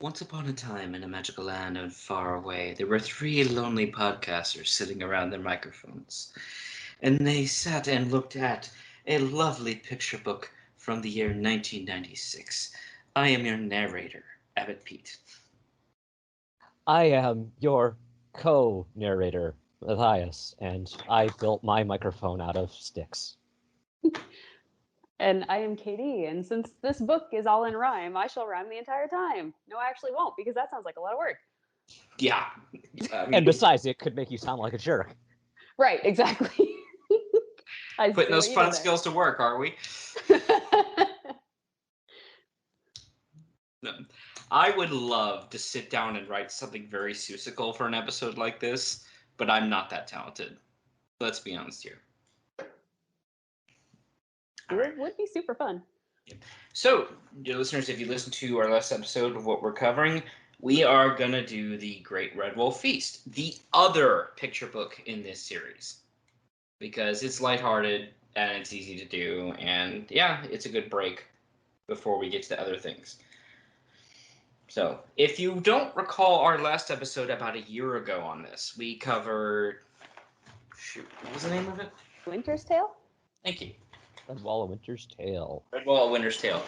Once upon a time in a magical land and far away, there were three lonely podcasters sitting around their microphones. And they sat and looked at a lovely picture book from the year 1996. I am your narrator, Abbott Pete. I am your co-narrator, Matthias, and I built my microphone out of sticks. And I am Katie, and since this book is all in rhyme, I shall rhyme the entire time. No, I actually won't, because that sounds like a lot of work. Yeah. And besides, it could make you sound like a jerk. Right, exactly. Putting those fun skills to work, are we? No. I would love to sit down and write something very Seussical for an episode like this, but I'm not that talented. Let's be honest here. It would be super fun. So, dear listeners, if you listen to our last episode of what we're covering, we are going to do the Great Redwall Feast, the other picture book in this series. Because it's lighthearted, and it's easy to do, and yeah, it's a good break before we get to the other things. So, if you don't recall our last episode about a year ago on this, we covered... Shoot, what was the name of it? Winter's Tale? Thank you. Redwall: A Winter's Tale. Redwall: A Winter's Tale,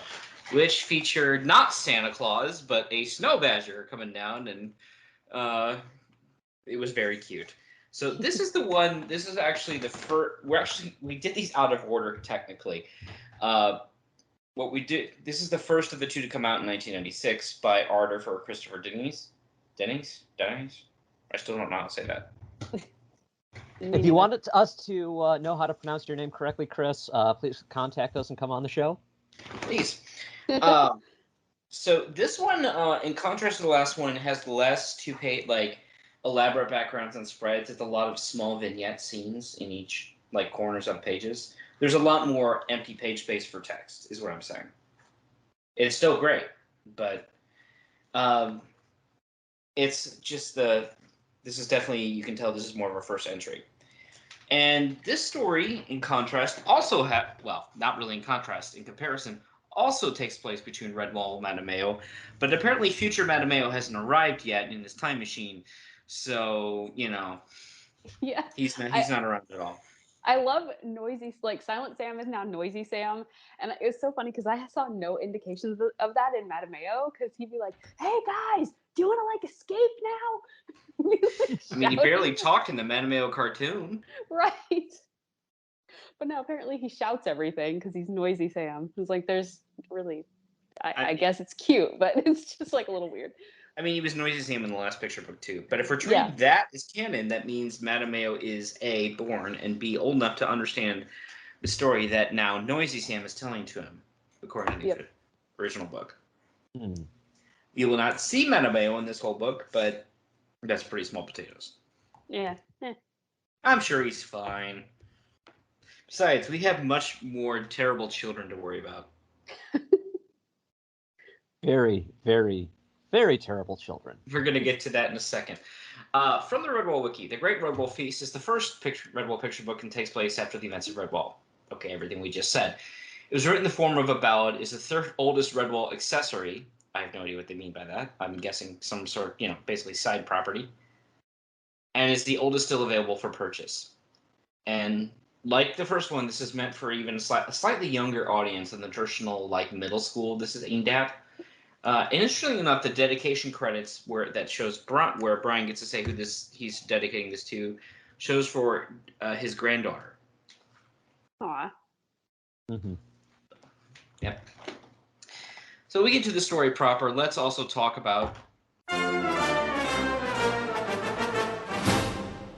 which featured not Santa Claus, but a snow badger coming down, and it was very cute. So this is the one. This is actually the first. We did these out of order technically. What we did. This is the first of the two to come out in 1996 by art for Christopher Dennis. Dennis. I still don't know how to say that. If you wanted us to know how to pronounce your name correctly, Chris, please contact us and come on the show. Please. So this one, in contrast to the last one, has less two-page, elaborate backgrounds and spreads. It's a lot of small vignette scenes in each, corners of pages. There's a lot more empty page space for text, is what I'm saying. It's still great, but it's just this is definitely, you can tell this is more of a first entry. And this story, in contrast, also not really in contrast, in comparison, also takes place between Redwall and Madameo, but apparently future Madameo hasn't arrived yet in his time machine, so, yeah, he's not around at all. I love Noisy, Silent Sam is now Noisy Sam, and it was so funny because I saw no indications of that in Madameo, because he'd be like, hey guys, do you want to escape now? I mean, he barely talked in the Madameo cartoon. Right. But now apparently he shouts everything because he's Noisy Sam. It's there's really, I guess it's cute, but it's just a little weird. I mean, he was Noisy Sam in the last picture book too. But if we're treating that as canon, that means Madameo is A, born, and B, old enough to understand the story that now Noisy Sam is telling to him, according to the original book. You will not see Madameo in this whole book, but that's pretty small potatoes. Yeah. I'm sure he's fine. Besides, we have much more terrible children to worry about. Very, very, very terrible children. We're going to get to that in a second. From the Redwall Wiki, The Great Redwall Feast is the first Redwall picture book and takes place after the events of Redwall. Okay, everything we just said. It was written in the form of a ballad, is the third oldest Redwall accessory. I have no idea what they mean by that. I'm guessing some sort of, basically side property. And is the oldest still available for purchase. And like the first one, this is meant for even a slightly younger audience than the traditional, middle school this is aimed at. And interestingly enough, the dedication credits that shows where Brian gets to say who he's dedicating this to shows for his granddaughter. Aw. Mm-hmm. Yep. So we get to the story proper. Let's also talk about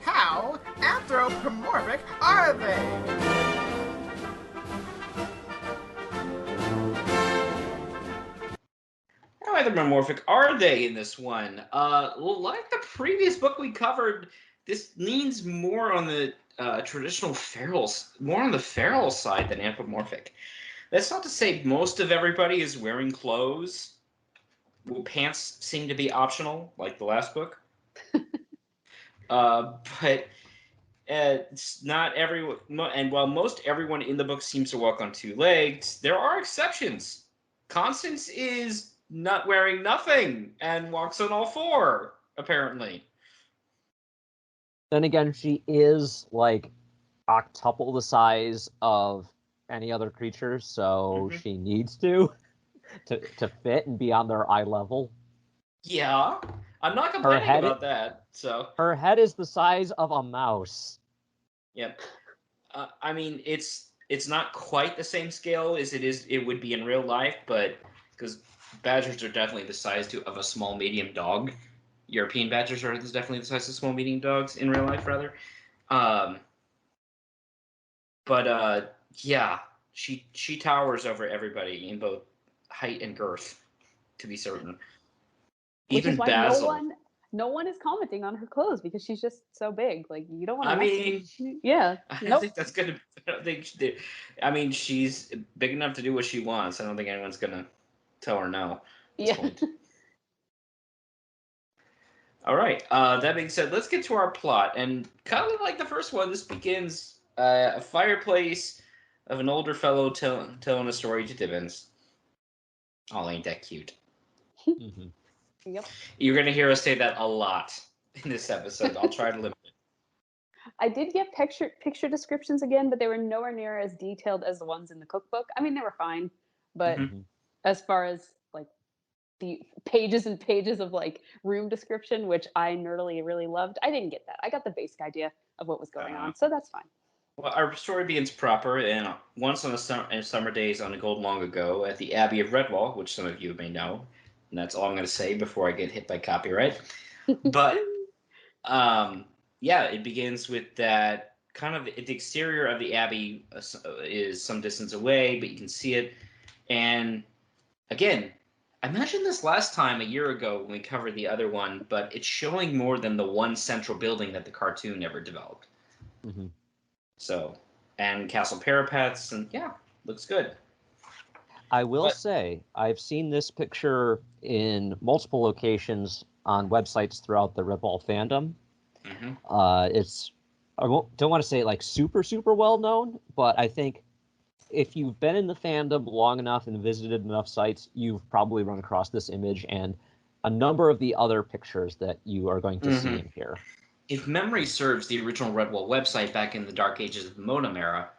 how anthropomorphic are they? How anthropomorphic are they in this one? Like the previous book we covered, this leans more on the traditional more on the feral side than anthropomorphic. That's not to say most of everybody is wearing clothes. Pants seem to be optional, like the last book. But it's not everyone. And while most everyone in the book seems to walk on two legs, there are exceptions. Constance is not wearing nothing and walks on all four, apparently. Then again, she is like octuple the size of any other creature, so she needs to fit and be on their eye level. Yeah, I'm not complaining about that. So her head is the size of a mouse. Yep. I mean, it's not quite the same scale as it would be in real life, but because badgers are definitely the size of a small medium dog. European badgers are definitely the size of small medium dogs in real life, rather. But yeah, she towers over everybody in both height and girth, to be certain. Which Even is why Basil. no one is commenting on her clothes because she's just so big. Like you don't want to. I mean, yeah. I don't think that's gonna. I don't think. I mean, she's big enough to do what she wants. I don't think anyone's gonna tell her no. At this point. All right. That being said, let's get to our plot. And kind of like the first one, this begins a fireplace of an older fellow telling a story to Dibbins. Oh, ain't that cute? Mm-hmm. Yep. You're gonna hear us say that a lot in this episode. I'll try to limit it. I did get picture descriptions again, but they were nowhere near as detailed as the ones in the cookbook. I mean, they were fine, but as far as like the pages and pages of like room description, which I nerdily really loved, I didn't get that. I got the basic idea of what was going on, so that's fine. Well, our story begins proper, and once on summer days on a gold long ago at the Abbey of Redwall, which some of you may know, and that's all I'm going to say before I get hit by copyright. But yeah, it begins with that kind of the exterior of the Abbey is some distance away, but you can see it. And again, I mentioned this last time a year ago when we covered the other one, but it's showing more than the one central building that the cartoon never developed. Mm-hmm. So, and castle parapets, and yeah, looks good. I will say, I've seen this picture in multiple locations on websites throughout the Redwall fandom. It's, don't want to say like super well known, but I think if you've been in the fandom long enough and visited enough sites, you've probably run across this image and a number of the other pictures that you are going to see in here. If memory serves, the original Redwall website back in the dark ages of the modem era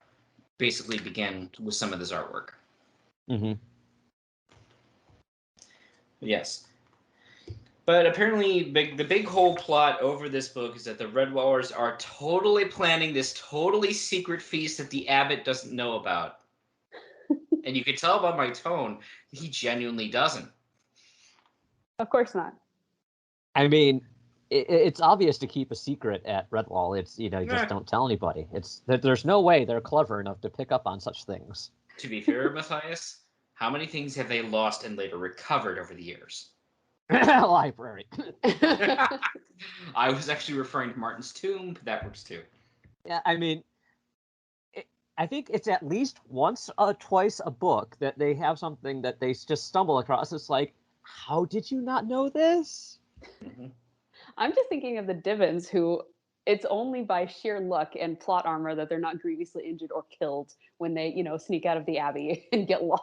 basically began with some of this artwork. Yes. But apparently, the big whole plot over this book is that the Redwallers are totally planning this totally secret feast that the abbot doesn't know about. And you can tell by my tone, he genuinely doesn't. Of course not. I mean, it's obvious to keep a secret at Redwall. It's, you just don't tell anybody. There's no way they're clever enough to pick up on such things. To be fair, Matthias, how many things have they lost and later recovered over the years? Library. I was actually referring to Martin's tomb, but that works too. Yeah, I mean, I think it's at least once or twice a book that they have something that they just stumble across. It's like, how did you not know this? I'm just thinking of the Divins, who it's only by sheer luck and plot armor that they're not grievously injured or killed when they, sneak out of the Abbey and get lost.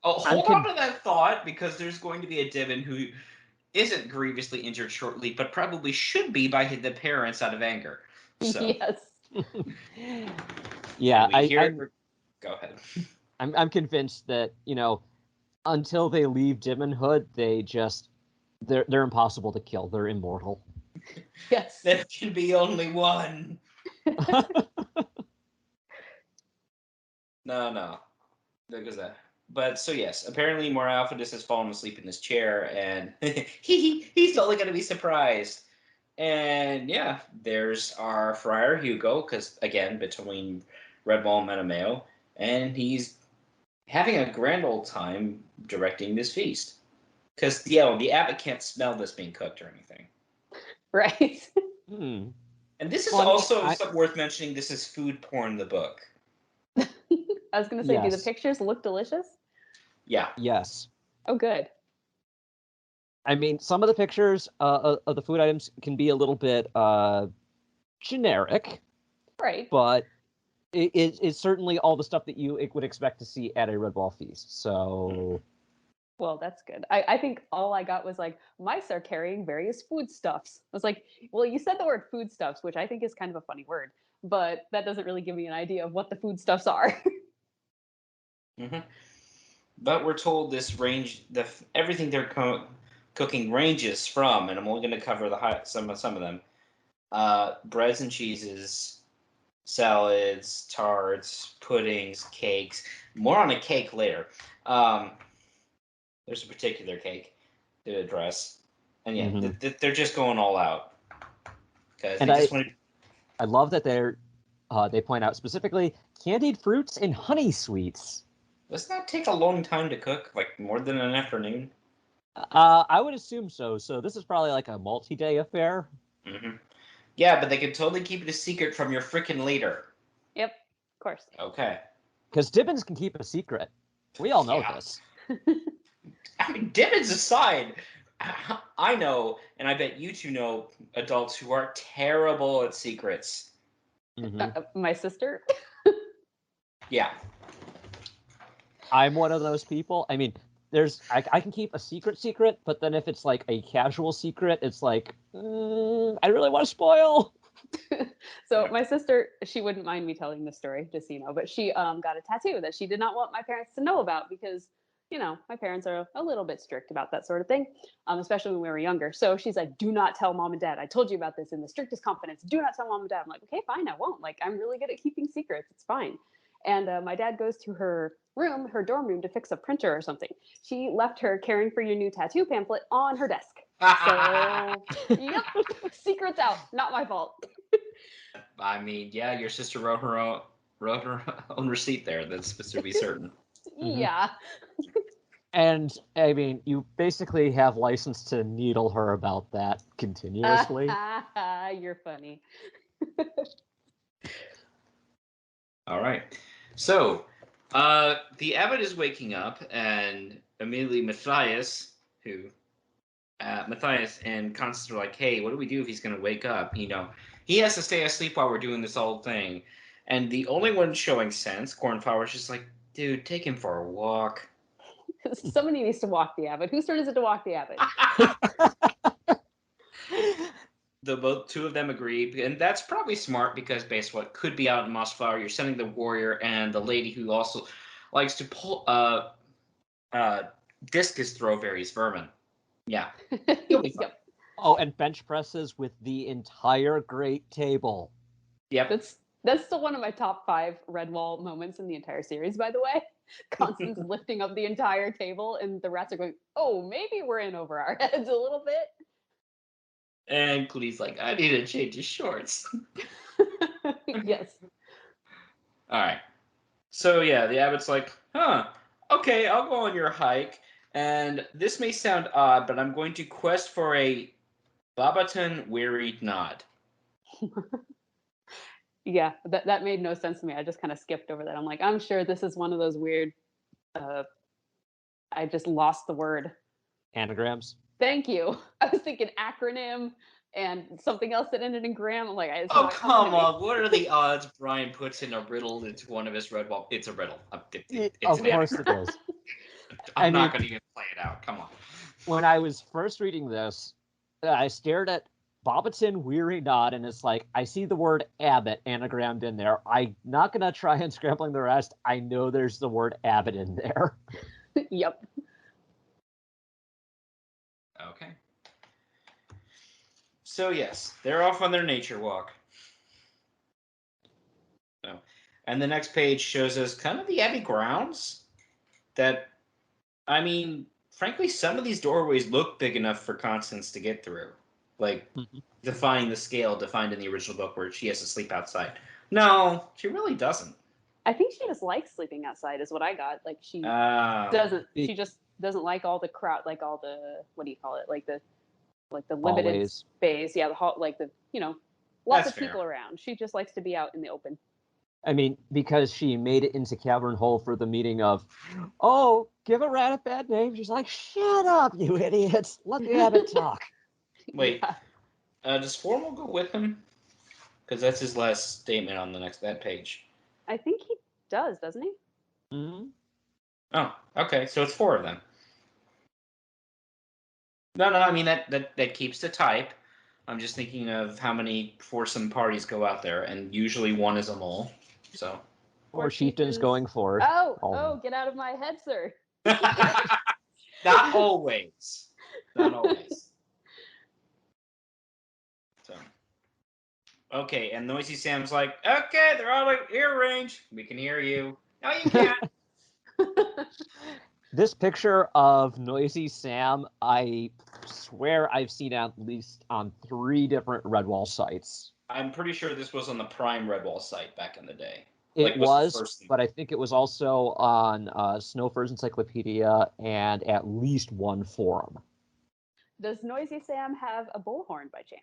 Oh, hold on to that thought, because there's going to be a Divin who isn't grievously injured shortly, but probably should be by the parents out of anger. So. Yes. Yeah, Go ahead. I'm convinced that, until they leave Dimonhood, they're impossible to kill. They're immortal. Yes. There can be only one. No. Look at that. But so yes, apparently Moralphidus has fallen asleep in his chair, and he's totally gonna be surprised. And yeah, there's our friar Hugo, because again, between Redwall and Metameo, and he's having a grand old time directing this feast. Because the abbot can't smell this being cooked or anything. Right. And this is also worth mentioning. This is food porn, the book. I was going to say, yes. Do the pictures look delicious? Yeah. Yes. Oh, good. I mean, some of the pictures of the food items can be a little bit generic. Right. But it's certainly all the stuff that you would expect to see at a Redwall feast. So Well, that's good. I think all I got was like, mice are carrying various foodstuffs. I was like, well, you said the word foodstuffs, which I think is kind of a funny word, but that doesn't really give me an idea of what the foodstuffs are. Hmm. But we're told this range, everything they're cooking ranges from, and I'm only going to cover some of them. Breads and cheeses, salads, tarts, puddings, cakes. More on a cake later. There's a particular cake to address, and yeah, they're just going all out because they just want to. I love that they point out specifically candied fruits and honey sweets. Doesn't that take a long time to cook? Like more than an afternoon? I would assume so. So this is probably like a multi-day affair. Mm-hmm. Yeah, but they can totally keep it a secret from your frickin' leader. Yep, of course. Okay. Because Dibbins can keep a secret. We all know this. I mean, Dibbins aside, I know, and I bet you two know adults who are terrible at secrets. My sister? Yeah. I'm one of those people. I mean, I can keep a secret, but then if it's like a casual secret, it's like, I really want to spoil. So my sister, she wouldn't mind me telling this story, just so you know, but she got a tattoo that she did not want my parents to know about because, you know, my parents are a little bit strict about that sort of thing, especially when we were younger. So she's like, do not tell mom and dad. I told you about this in the strictest confidence. Do not tell mom and dad. I'm like, okay, fine, I won't. Like, I'm really good at keeping secrets. It's fine. And my dad goes to her room, her dorm room, to fix a printer or something. She left her caring for your new tattoo pamphlet on her desk. So, yep, secret's out. Not my fault. I mean, yeah, your sister wrote her own receipt there. That's to be certain. Yeah. And I mean, you basically have license to needle her about that continuously. You're funny. All right. So, the abbot is waking up, and immediately Matthias and Constance are like, "Hey, what do we do if he's going to wake up? You know, he has to stay asleep while we're doing this whole thing." And the only one showing sense, Cornflower's just like, "Dude, take him for a walk." Somebody needs to walk the abbot. Whose turn is it to walk the abbot? Both two of them agree, and that's probably smart because based on what could be out in Mossflower, you're sending the warrior and the lady who also likes to pull discus throw various vermin. Yeah, you'll be fine. Yep. Oh, and bench presses with the entire great table. Yep. That's still one of my top 5 Redwall moments in the entire series, by the way. Constance lifting up the entire table, and the rats are going, "Oh, maybe we're in over our heads a little bit." And Clee's like, "I need to change his shorts." Yes. All right. So yeah, the abbot's like, "Huh, okay, I'll go on your hike. And this may sound odd, but I'm going to quest for a Babaton wearied nod." Yeah, that made no sense to me. I just kind of skipped over that. I'm like, I'm sure this is one of those weird I just lost the word. Anagrams. Thank you. I was thinking acronym and something else that ended in gram. I'm like, Oh, come on. What are the odds Brian puts in a riddle into one of his Redwall? It's a riddle. It's of course it is. I'm not going to even play it out. Come on. When I was first reading this, I stared at Bobaton Weary Nod, and it's like, I see the word Abbott anagrammed in there. I'm not going to try and scrambling the rest. I know there's the word Abbott in there. Yep. Okay. So, yes, they're off on their nature walk. So, and the next page shows us kind of the Abbey grounds that, I mean, frankly, some of these doorways look big enough for Constance to get through. Like, defying the scale defined in the original book where she has to sleep outside. No, she really doesn't. I think she just likes sleeping outside is what I got. Like she doesn't she just doesn't like all the crowd, like all the, what do you call it? Like the limited Hallways. space. Yeah, the hall, like the, you know, lots That's of people fair. around. She just likes to be out in the open. I mean, because she made it into Cavern Hole for the meeting of, oh, give a rat a bad name. She's like, shut up, you idiots. Let the abbot talk. Wait, Yeah. does Formal go with him? Because that's his last statement on that page. I think he does, doesn't he? Mm-hmm. Oh, okay. So it's 4 of them. No, I mean that keeps the type. I'm just thinking of how many foursome parties go out there, and usually one is a mole. So. Or chieftains going forward. Oh, get out of my head, sir. Not always. Not always. So. Okay, and Noisy Sam's like, okay, they're out of ear range. We can hear you. No, you can't. This picture of Noisy Sam, I swear I've seen at least on 3 different Redwall sites. I'm pretty sure this was on the Prime Redwall site back in the day. It was, but I think it was also on Snowfur's Encyclopedia and at least one forum. Does Noisy Sam have a bullhorn by chance?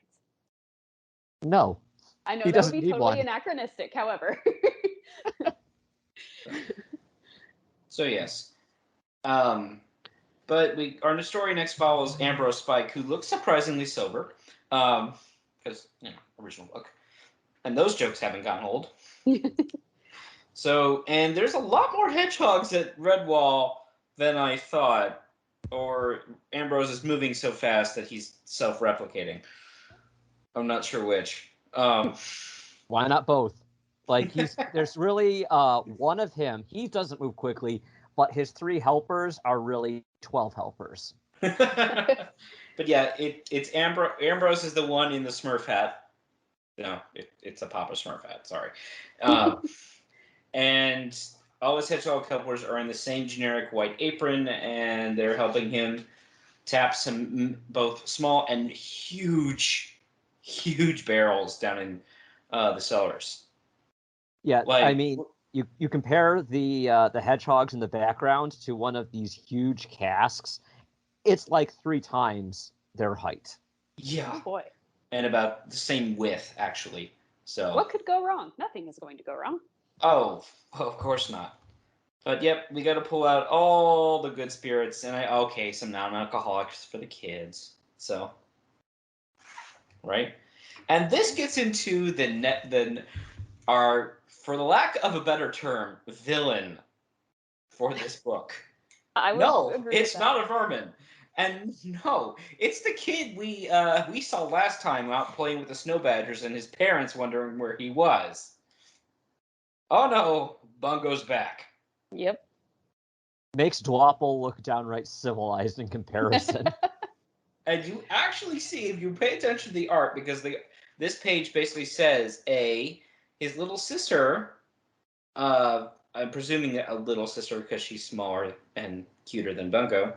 No. I know that would be totally anachronistic, however. So yes. But our story next follows Ambrose Spike, who looks surprisingly sober. Because, original book. And those jokes haven't gotten old. So, and there's a lot more hedgehogs at Redwall than I thought. Or Ambrose is moving so fast that he's self-replicating. I'm not sure which. Why not both? Like, there's really one of him. He doesn't move quickly, but his 3 helpers are really 12 helpers. But yeah, it's Ambrose is the one in the Smurf hat. No, it's a Papa Smurf hat. Sorry. And all his hedgehog helpers are in the same generic white apron, and they're helping him tap some both small and huge barrels down in the cellars. Yeah, I mean, you compare the hedgehogs in the background to one of these huge casks. It's like 3 times their height. Yeah. Oh boy. And about the same width, actually. So. What could go wrong? Nothing is going to go wrong. Oh, of course not. But yep, we got to pull out all the good spirits, and some non-alcoholics for the kids. So. Right. And this gets into our, for the lack of a better term, villain for this book. I would agree it's with that. not a vermin. And no, it's the kid we saw last time out playing with the snow badgers and his parents wondering where he was. Oh no, Bungo's back. Yep. Makes Dwapple look downright civilized in comparison. And you actually see, if you pay attention to the art, because this page basically says, his little sister, I'm presuming a little sister because she's smaller and cuter than Bungo.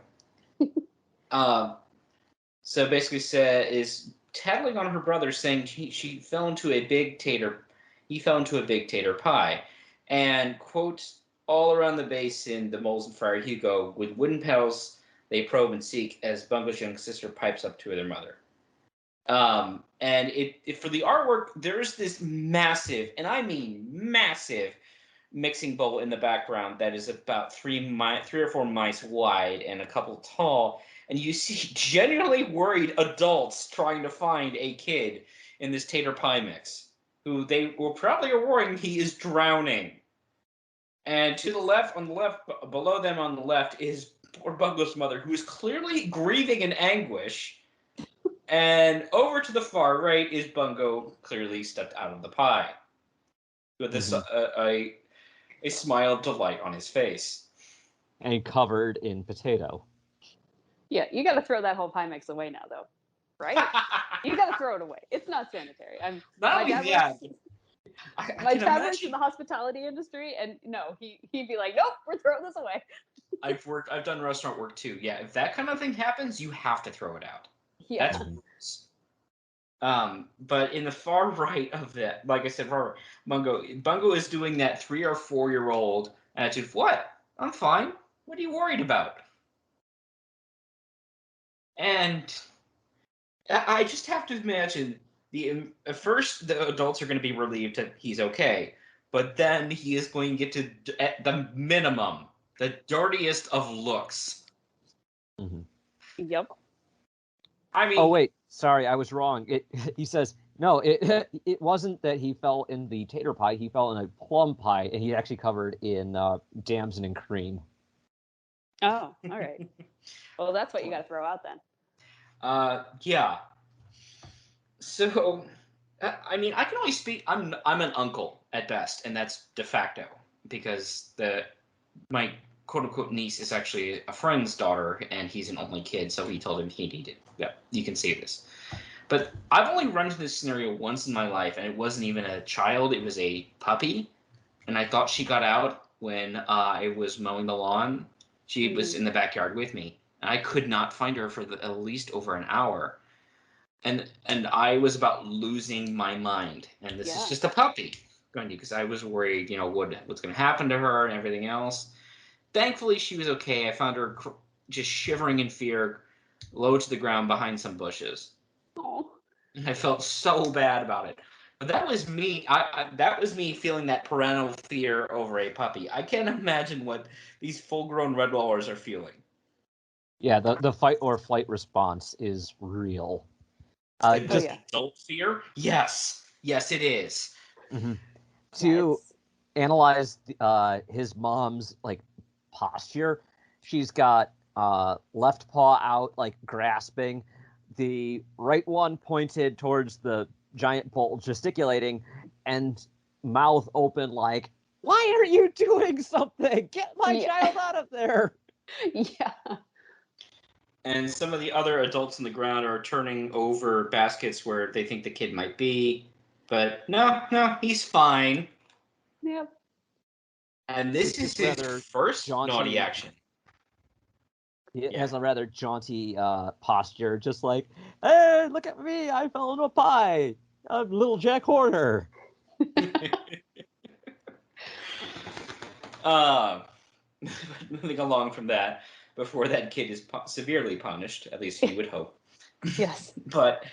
So basically is tattling on her brother, saying she fell into a big tater. He fell into a big tater pie. And, quote, all around the basin, the moles and Friar Hugo, with wooden paddles, they probe and seek as Bungo's young sister pipes up to their mother. And for the artwork, there's this massive, and I mean massive, mixing bowl in the background that is about 3 or 4 mice wide and a couple tall. And you see genuinely worried adults trying to find a kid in this tater pie mix, who they will probably are worrying he is drowning. And to the left, below them on the left, is poor Bungo's mother, who is clearly grieving in anguish. And over to the far right is Bungo, clearly stepped out of the pie, with a smile of delight on his face. And covered in potato. Yeah, you got to throw that whole pie mix away now, though, right? You got to throw it away. It's not sanitary. My dad works in the hospitality industry, and no, he'd be like, "Nope, we're throwing this away." I've done restaurant work too. Yeah, if that kind of thing happens, you have to throw it out. Yeah. That's but in the far right of that, like I said, Bungo is doing that 3 or 4-year-old attitude. What? I'm fine. What are you worried about? And I just have to imagine at first the adults are going to be relieved that he's okay, but then he is going to get to, at the minimum, the dirtiest of looks. Mm-hmm. Yep. I mean, oh wait, sorry, I was wrong. He says no. It wasn't that he fell in the tater pie. He fell in a plum pie, and he actually covered in damson and cream. Oh, all right. Well, that's what you got to throw out then. Yeah. So, I mean, I can only speak. I'm an uncle at best, and that's de facto because my quote unquote niece is actually a friend's daughter, and he's an only kid, so he told him he needed. Yeah, you can see this. But I've only run into this scenario once in my life, and it wasn't even a child; it was a puppy, and I thought she got out when I was mowing the lawn. She was in the backyard with me, and I could not find her for at least over an hour. And I was about losing my mind. And this is just a puppy, going to, because I was worried, what's going to happen to her and everything else. Thankfully, she was okay. I found her just shivering in fear, low to the ground behind some bushes. Oh. And I felt so bad about it. But that was me. That was me feeling that parental fear over a puppy. I can't imagine what these full-grown Redwallers are feeling. Yeah, the fight or flight response is real. Just adult fear? Yes. Yes, it is. Mm-hmm. To analyze his mom's posture, she's got left paw out, grasping, the right one pointed towards the giant bull, gesticulating, and mouth open like, "Why are you doing something? Get my child out of there!" Yeah. And some of the other adults on the ground are turning over baskets where they think the kid might be. But no, he's fine. Yep. And this is his first naughty action. He has a rather jaunty posture, just like, "Hey, look at me! I fell into a pie! I'm little Jack Horner!" Moving along from that, before that kid is severely punished, at least you would hope. Yes. But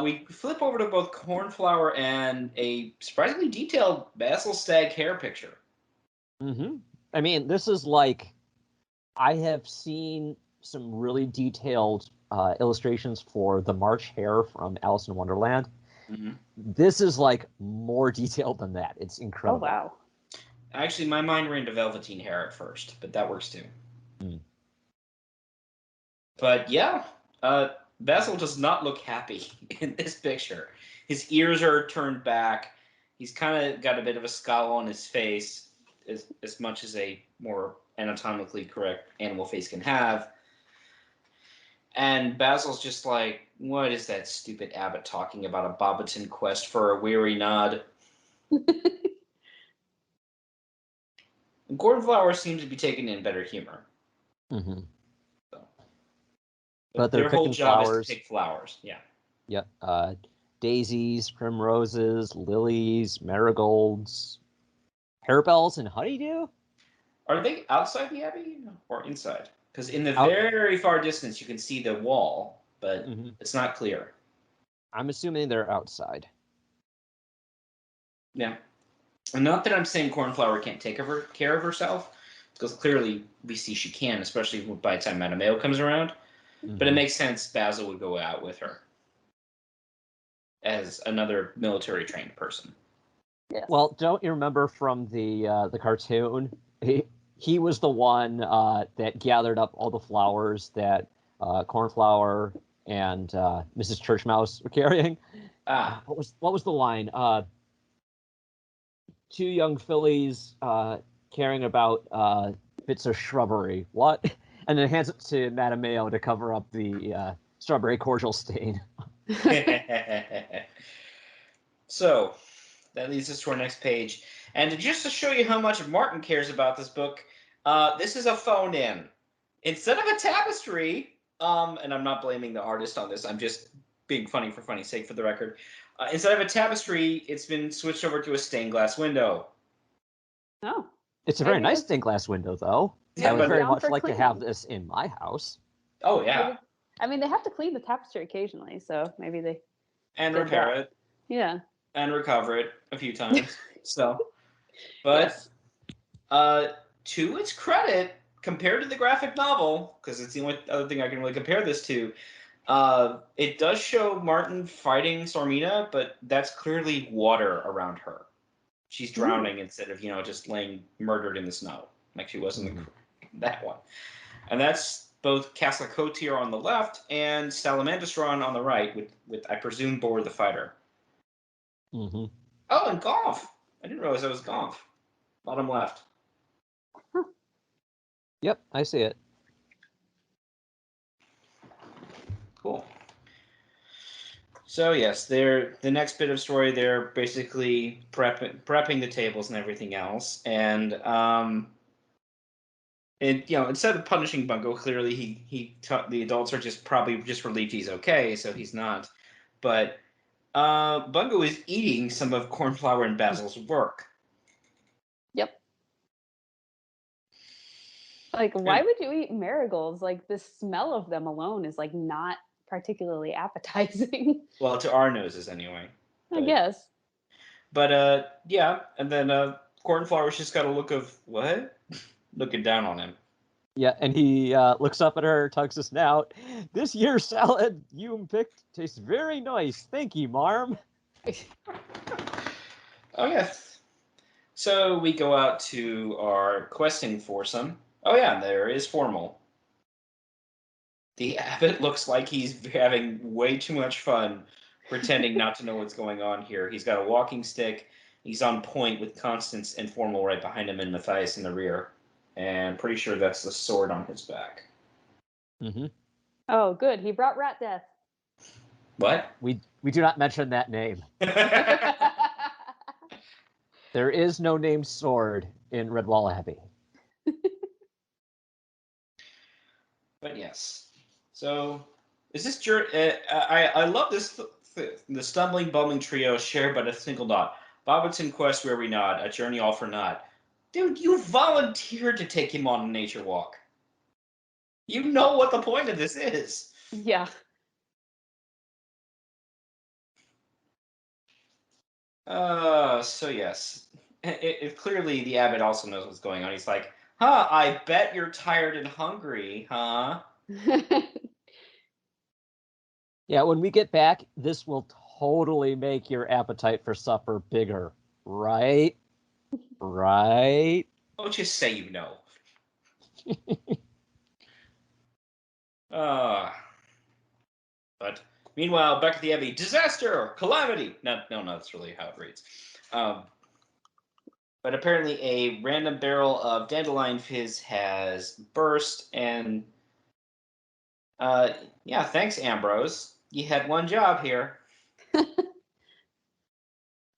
we flip over to both Cornflower and a surprisingly detailed Basil Stag hair picture. Mm-hmm. I mean, this is like, I have seen some really detailed illustrations for the March hare from Alice in Wonderland. Mm-hmm. This is more detailed than that. It's incredible. Oh, wow. Actually, my mind ran to Velveteen hair at first, but that works too. Mm. But yeah, Basil does not look happy in this picture. His ears are turned back. He's kind of got a bit of a scowl on his face, as much as a more anatomically correct animal face can have. And Basil's just like, what is that stupid abbot talking about a Bobbiton quest for a weary nod? And Cornflower seems to be taking in better humor. Mm-hmm. So. But they're their whole picking job flowers. is to pick flowers. Yeah. Yep. Daisies, primroses, lilies, marigolds, harebells, and honeydew. Are they outside the abbey or inside? Because in the very far distance, you can see the wall, but it's not clear. I'm assuming they're outside. Yeah. And not that I'm saying Cornflower can't take care of herself, because clearly we see she can, especially by the time Madame Mayo comes around. Mm-hmm. But it makes sense Basil would go out with her as another military-trained person. Yes. Well, don't you remember from the cartoon? He was the one that gathered up all the flowers that Cornflower and Mrs. Churchmouse were carrying. What was the line? Two young fillies caring about bits of shrubbery. What? And then hands it to Madame Mayo to cover up the strawberry cordial stain. So that leads us to our next page. And just to show you how much Martin cares about this book, this is a phone-in. Instead of a tapestry, and I'm not blaming the artist on this, I'm just being funny for funny's sake for the record. Instead of a tapestry, it's been switched over to a stained glass window. Oh. It's a very nice stained glass window, though. Yeah, I would very much like to have this in my house. Oh, yeah. Maybe, they have to clean the tapestry occasionally, so maybe they... And repair it. Yeah. And recover it a few times. But to its credit, compared to the graphic novel, because it's the only other thing I can really compare this to, it does show Martin fighting Sormina, but that's clearly water around her. She's drowning instead of, just laying murdered in the snow, like she was in that one. And that's both Castle Cotier on the left and Salamandastron on the right, with I presume Boar the Fighter. Mm-hmm. Oh, and Golf. I didn't realize that was Golf. Bottom left. Yep, I see it. Cool. So yes, the next bit of story, they're basically prepping the tables and everything else, and instead of punishing Bungo, clearly the adults are probably just relieved he's okay, so he's not. But Bungo is eating some of Cornflower and Basil's work. Yep. Like, why would you eat marigolds? Like, the smell of them alone is like not particularly appetizing. Well, to our noses anyway. I guess. But yeah, and then Cornflower's just got a look of what? Looking down on him. Yeah, and he looks up at her, tugs his snout. This year's salad you picked tastes very nice. Thank you, Marm. Oh, yes. So we go out to our questing foursome. Oh, yeah, and there is Formal. The abbot looks like he's having way too much fun pretending not to know what's going on here. He's got a walking stick. He's on point with Constance and Formal right behind him and Matthias in the rear. And pretty sure that's the sword on his back. Mm-hmm. Oh, good. He brought Rat Death. What? We do not mention that name. There is no named sword in Redwall Abbey. But yes. So, is this I love this the stumbling, bumbling trio shared but a single dot. Bobbitt's quest where we nod, a journey all for naught. Dude, you volunteered to take him on a nature walk. You know what the point of this is. Yeah. So yes. It clearly the abbot also knows what's going on. He's like, huh, I bet you're tired and hungry, huh? Yeah, when we get back, this will totally make your appetite for supper bigger, right? Right? Don't just say you know. But meanwhile, back at the Abbey, disaster, calamity. No, that's really how it reads. But apparently, a random barrel of dandelion fizz has burst, and yeah, thanks, Ambrose. You had one job here.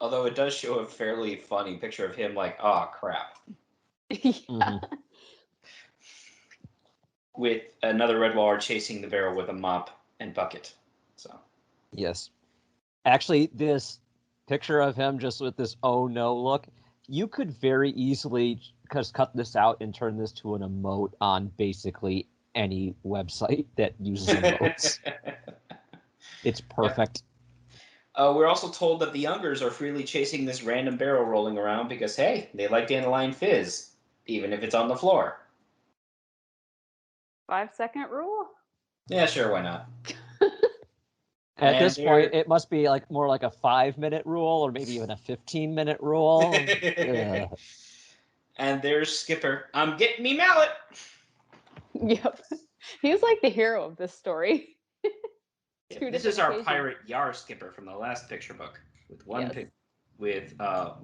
Although it does show a fairly funny picture of him, like, oh crap, Yeah. Mm-hmm. with another Redwaller chasing the barrel with a mop and bucket. So Yes. Actually, this picture of him just with this oh no look, you could very easily just cut this out and turn this to an emote on basically any website that uses emotes. It's perfect. We're also told that the Youngers are freely chasing this random barrel rolling around because, hey, they like dandelion fizz, even if it's on the floor. 5-second rule? Yeah, sure, why not? At this point, it must be like more like a 5-minute rule or maybe even a 15-minute rule. And there's Skipper. I'm getting me mallet. Yep. He's like the hero of this story. This is our pirate Yar Skipper from the last picture book with one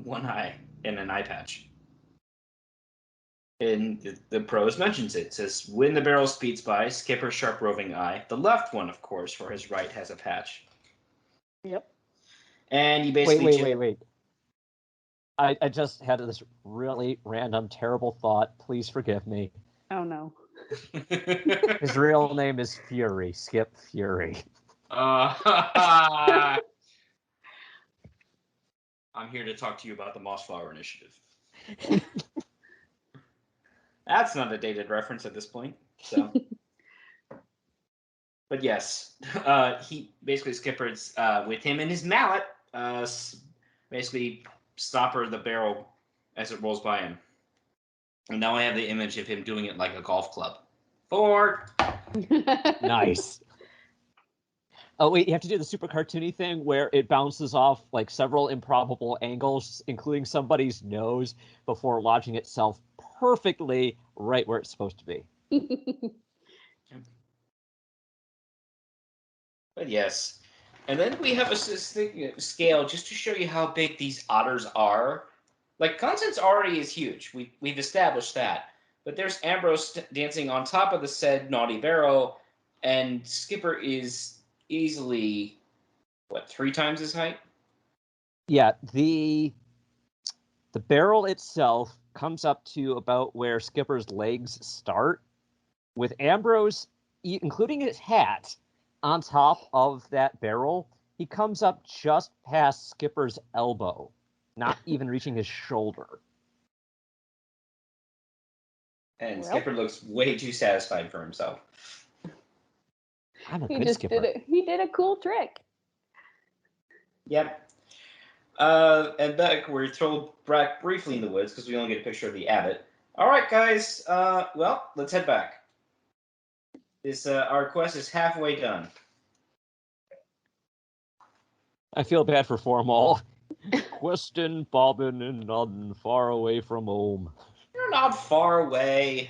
one eye and an eye patch. And the prose mentions it. It says, when the barrel speeds by, Skipper's sharp roving eye. The left one, of course, for his right has a patch. Yep. And you basically... Wait. I just had this really random, terrible thought. Please forgive me. Oh, no. His real name is Fury. Skip Fury. I'm here to talk to you about the Mossflower Initiative. That's not a dated reference at this point. So, but yes, he basically Skipper's with him and his mallet, basically stopper the barrel as it rolls by him. And now I have the image of him doing it like a golf club. 4. Nice. Oh wait, you have to do the super cartoony thing where it bounces off like several improbable angles, including somebody's nose, before lodging itself perfectly right where it's supposed to be. But yes. And then we have a scale just to show you how big these otters are. Like, Constance already is huge. We've established that. But there's Ambrose dancing on top of the said naughty barrel, and Skipper is easily, what, 3 times his height? Yeah, the barrel itself comes up to about where Skipper's legs start, with Ambrose, including his hat, on top of that barrel. He comes up just past Skipper's elbow, not even reaching his shoulder. And Well. Skipper looks way too satisfied for himself. I'm a He good just skipper. he did a cool trick. Yep. And back, we're told back briefly in the woods, because we only get a picture of the abbot. All right, guys. Well, let's head back. Our quest is halfway done. I feel bad for Formal. Questing, bobbing, and nodding far away from home. You're not far away.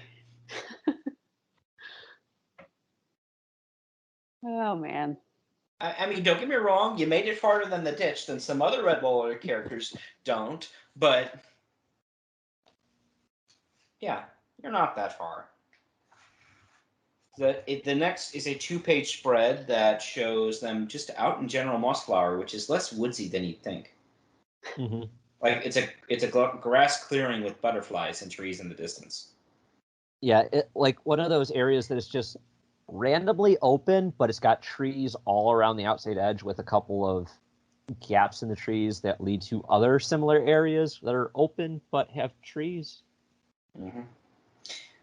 Oh man. I mean, don't get me wrong. You made it farther than the ditch than some other Redwall characters don't, but yeah, you're not that far. The next is a 2-page spread that shows them just out in general Mossflower, which is less woodsy than you'd think. Mm-hmm. Like, it's a grass clearing with butterflies and trees in the distance. Yeah, like one of those areas that is just randomly open, but it's got trees all around the outside edge with a couple of gaps in the trees that lead to other similar areas that are open but have trees. Mm-hmm.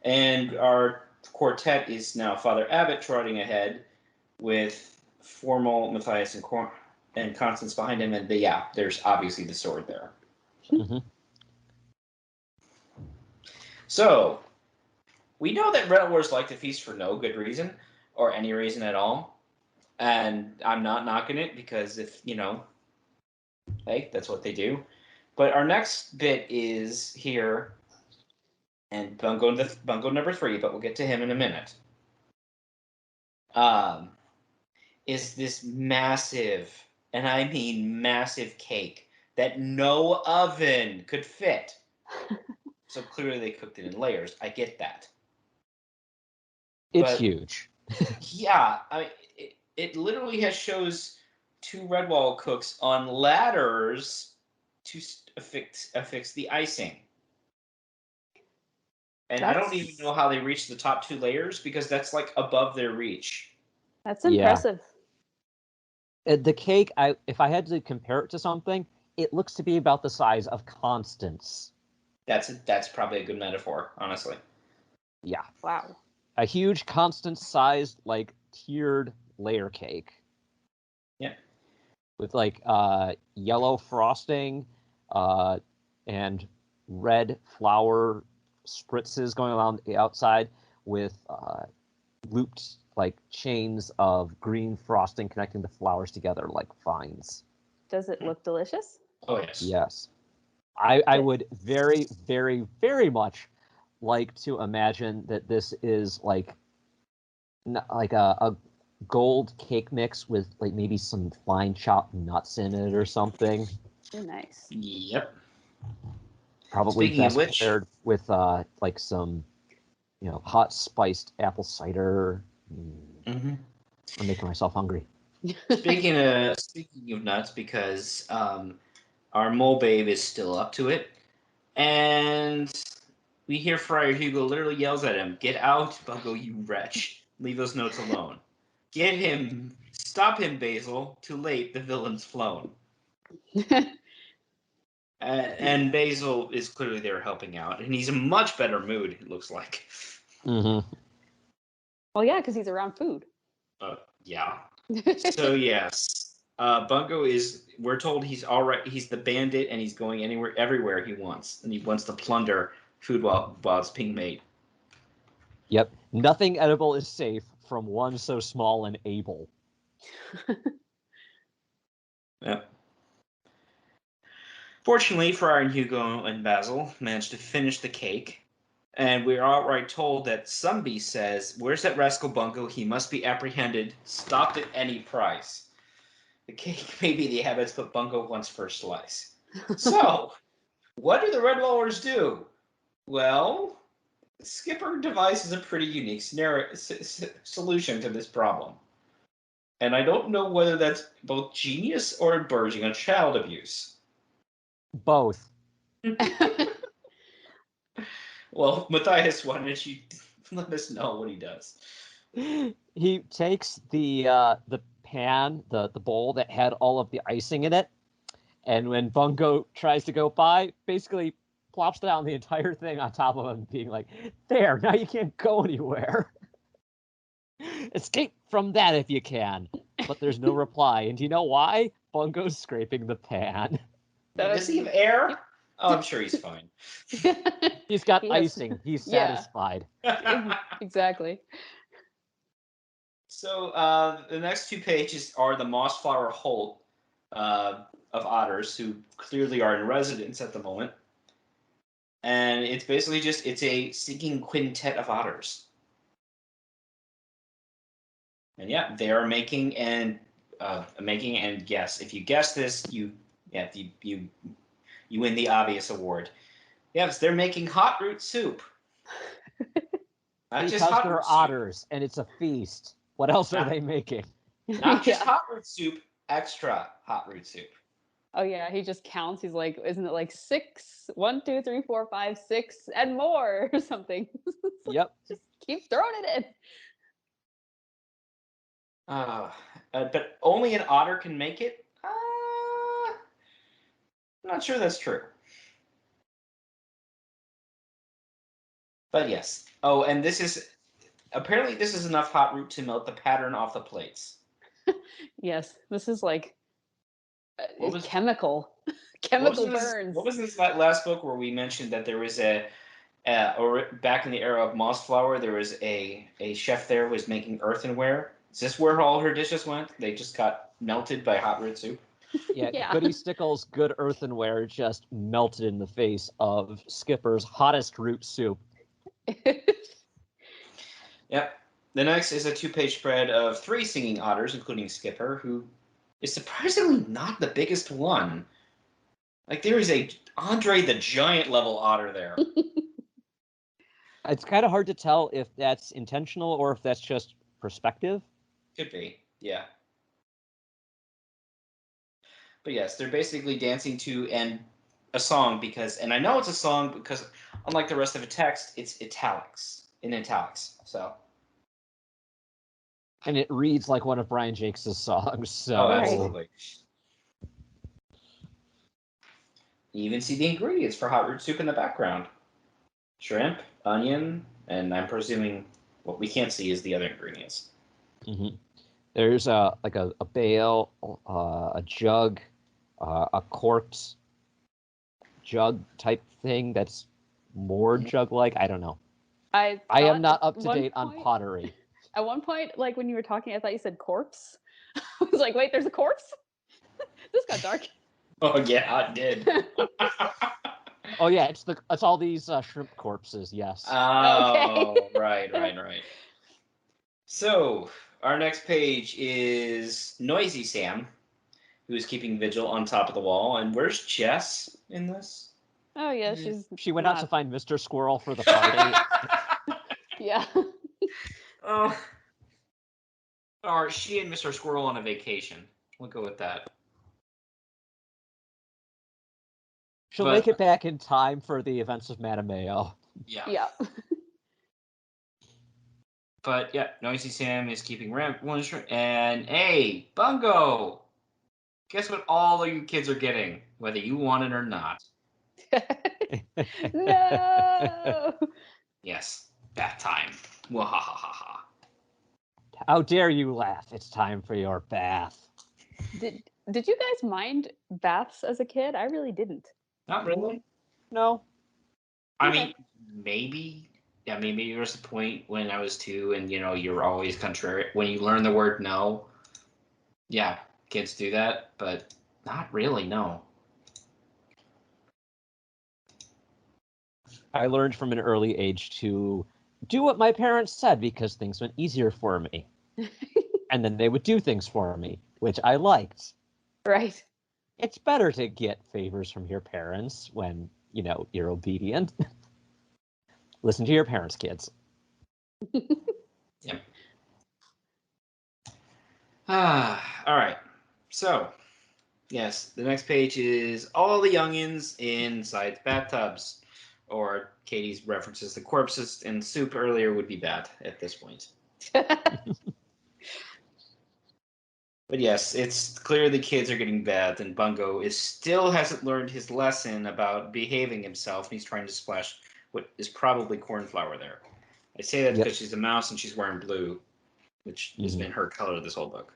And our quartet is now Father Abbott trotting ahead with Formal, Matthias, and Constance behind him. And there's obviously the sword there. Mm-hmm. So, we know that Redwallers like to feast for no good reason, or any reason at all. And I'm not knocking it, because hey, that's what they do. But our next bit is here, and Bungo number 3, but we'll get to him in a minute. Is this massive, and I mean massive, cake that no oven could fit. So clearly they cooked it in layers. I get that. It's But huge. yeah, it literally shows 2 Redwall cooks on ladders to affix the icing. And I don't even know how they reached the top 2 layers, because that's like above their reach. That's Yeah. impressive. The cake, if I had to compare it to something, it looks to be about the size of Constance. That's probably a good metaphor, honestly. Yeah. Wow. A huge Constance-sized, like, tiered layer cake. Yeah. With, like, yellow frosting and red flour spritzes going along the outside with looped, like, chains of green frosting connecting the flowers together like vines. Does it look delicious? Oh, yes. Yes. I would very, very, very much like to imagine that this is like a gold cake mix with like maybe some fine chopped nuts in it or something. Oh, nice. Yep. Probably Speaking of best which, paired with like some hot spiced apple cider. mm-hmm. I'm making myself hungry. Speaking of nuts, because our mole babe is still up to it, and we hear Friar Hugo literally yells at him, "Get out, Bungo, you wretch! Leave those notes alone. Get him! Stop him, Basil! Too late, the villain's flown." And Basil is clearly there helping out, and he's in a much better mood, it looks like. Mm-hmm. Well, yeah, because he's around food. Yeah. So yes, Bungo we're told he's all right. He's the bandit, and he's going everywhere he wants, and he wants to plunder food while it's being made. Yep. Nothing edible is safe from one so small and able. Yep. Fortunately, Friar and Hugo and Basil managed to finish the cake, And we are outright told that somebody says, "Where's that rascal Bungo? He must be apprehended, stopped at any price." The cake may be the habits, but Bungo wants first slice. So, what do the Redwallers do? Well, Skipper devises a pretty unique solution to this problem. And I don't know whether that's both genius or verging on child abuse. Both. Well, Matthias, why don't you let us know what he does? He takes the pan, the bowl that had all of the icing in it, and when Bungo tries to go by, basically plops down the entire thing on top of him, being like, "There, now you can't go anywhere. Escape from that if you can." But there's no reply, and do you know why? Bungo's scraping the pan. Does he have air? Oh, I'm sure he's fine. He's got icing. He's satisfied. Exactly. So the next 2 pages are the Mossflower Holt of otters, who clearly are in residence at the moment. And it's basically it's a singing quintet of otters. And yeah, they are making and guess. If you guess this, you win the obvious award. Yes, they're making hot root soup. Not just hot they're root otters soup. and it's a feast. What else are they making? Not just hot root soup, extra hot root soup. Oh yeah, he just counts. He's like, isn't it like 6? 1, 2, 3, 4, 5, 6, and more or something? Yep. Just keep throwing it in. But only an otter can make it? I'm not sure that's true. But yes. Oh, and apparently this is enough hot root to melt the pattern off the plates. Yes, this is like chemical burns. What was this last book where we mentioned that there was or back in the era of Mossflower, there was a chef there who was making earthenware? Is this where all her dishes went? They just got melted by hot root soup? Yeah. Goody Stickles' good earthenware just melted in the face of Skipper's hottest root soup. Yep. The next is a 2-page spread of 3 singing otters, including Skipper, who is surprisingly not the biggest one. Like, there is a Andre the Giant level otter there. It's kind of hard to tell if that's intentional or if that's just perspective. Could be, yeah. But yes, they're basically dancing to a song and I know it's a song because unlike the rest of the text, it's in italics. So. And it reads like one of Brian Jakes' songs. So. Oh, absolutely. You even see the ingredients for hot root soup in the background: shrimp, onion, and I'm presuming what we can't see is the other ingredients. Mm-hmm. There's a bale, a jug, a corpse jug type thing that's more jug-like. I don't know. I am not up to date on pottery. At one point, like when you were talking, I thought you said corpse. I was like, wait, there's a corpse? This got dark. Oh yeah, it did. Oh yeah, it's all these shrimp corpses. Yes. Oh, okay. right. So our next page is Noisy Sam, who is keeping vigil on top of the wall. And where's Jess in this? Oh yeah, she went out to find Mr. Squirrel for the party. Yeah. Oh. Or she and Mr. Squirrel on a vacation. We'll go with that. She'll make it back in time for the events of Madame Mayo. Yeah. But yeah, Noisy Sam is keeping and hey, Bungo! Guess what all of you kids are getting, whether you want it or not. No! Yes, bath time. Wahahaha. How dare you laugh? It's time for your bath. Did you guys mind baths as a kid? I really didn't. Not really. No. I mean, maybe. Yeah, maybe there was a point when I was 2 and, you're always contrary. When you learn the word no, yeah, kids do that, but not really, no. I learned from an early age to do what my parents said because things went easier for me. And then they would do things for me, which I liked. Right. It's better to get favors from your parents when, you're obedient. Listen to your parents, kids. Yep. All right. So, yes, the next page is all the youngins inside bathtubs. Or Katie's references the corpses and soup earlier would be bad at this point. But yes, it's clear the kids are getting bathed, and Bungo still hasn't learned his lesson about behaving himself, and he's trying to splash what is probably cornflour there. I say that because she's a mouse and she's wearing blue, which has been her color this whole book.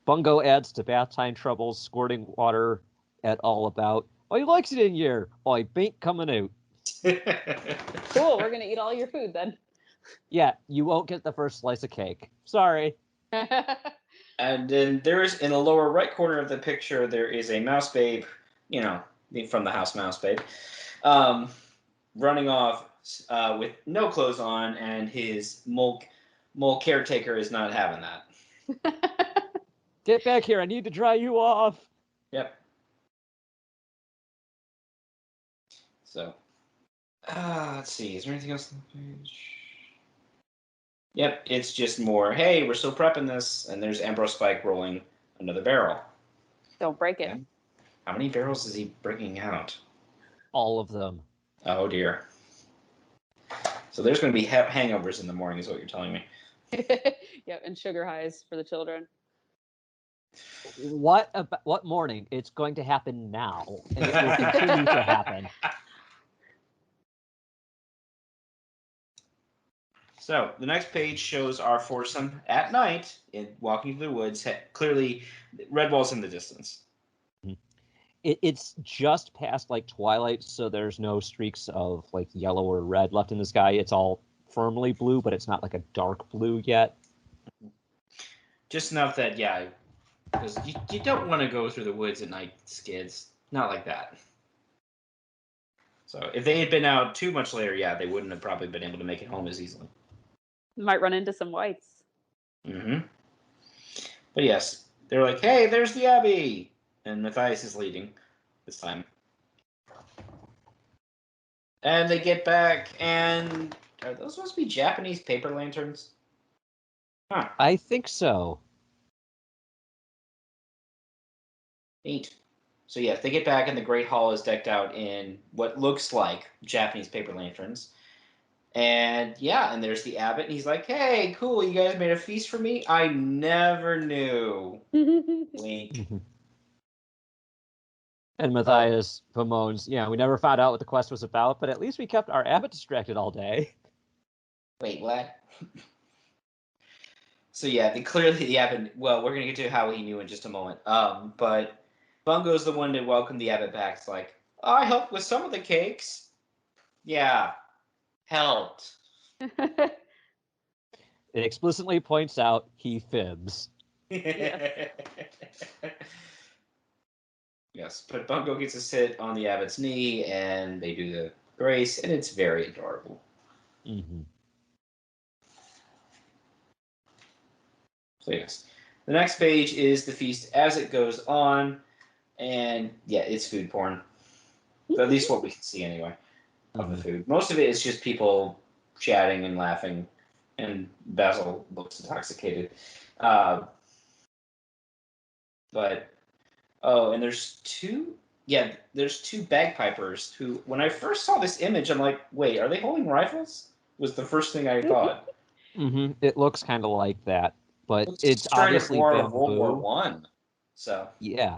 Bungo adds to bath time troubles, squirting water at all about. Oh, he likes it in here. Oh, I ain't coming out. Cool, we're going to eat all your food then. Yeah, you won't get the first slice of cake. Sorry. And then there's, in the lower right corner of the picture, there is a mouse babe, from the house mouse babe, running off with no clothes on, and his mole caretaker is not having that. Get back here, I need to dry you off. Yep. So, let's see, is there anything else on the page? Yep, it's just more, hey, we're still prepping this, and there's Ambrose Spike rolling another barrel. Don't break it. Okay. How many barrels is he bringing out? All of them. Oh, dear. So there's going to be hangovers in the morning, is what you're telling me. Yep, and sugar highs for the children. What morning? It's going to happen now, and it will continue to happen. So the next page shows our foursome at night walking through the woods. Clearly, Redwall's in the distance. It's just past twilight, so there's no streaks of yellow or red left in the sky. It's all firmly blue, but it's not a dark blue yet. Just enough that, because you don't want to go through the woods at night, kids. Not like that. So if they had been out too much later, they wouldn't have probably been able to make it home as easily. Might run into some whites. Mm-hmm. But yes, they're like, hey, there's the Abbey! And Matthias is leading this time. And they get back, and are those supposed to be Japanese paper lanterns? Huh. I think so. Neat. So yes, they get back, and the Great Hall is decked out in what looks like Japanese paper lanterns. And and there's the abbot, and he's like, hey, cool, you guys made a feast for me? I never knew. Wink. And Matthias bemoans, we never found out what the quest was about, but at least we kept our abbot distracted all day. Wait, what? So clearly the abbot, well, we're going to get to how he knew in just a moment. But Bungo's the one to welcome the abbot back. It's like, I helped with some of the cakes. Yeah. Helped. It explicitly points out he fibs. Yes. Yes, but Bungo gets to sit on the abbot's knee, and they do the grace, and it's very adorable. Mm-hmm. So yes, the next page is the feast as it goes on, and it's food porn. At least what we can see anyway. Of the food. Most of it is just people chatting and laughing, and Basil looks intoxicated. And there's two bagpipers who, when I first saw this image, I'm like, wait, are they holding rifles? Was the first thing I thought. Mm-hmm. It looks kind of like that, but it's kind obviously of more bamboo. World War I. So yeah.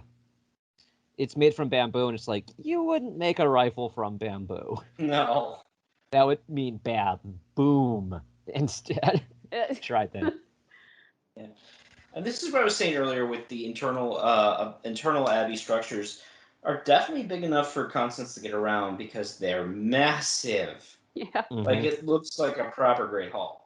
It's made from bamboo, and it's like, you wouldn't make a rifle from bamboo. No. That would mean bad. Boom. Instead. Try that. Yeah. And this is what I was saying earlier with the internal abbey structures are definitely big enough for Constance to get around because they're massive. Yeah. Mm-hmm. It looks like a proper Great Hall.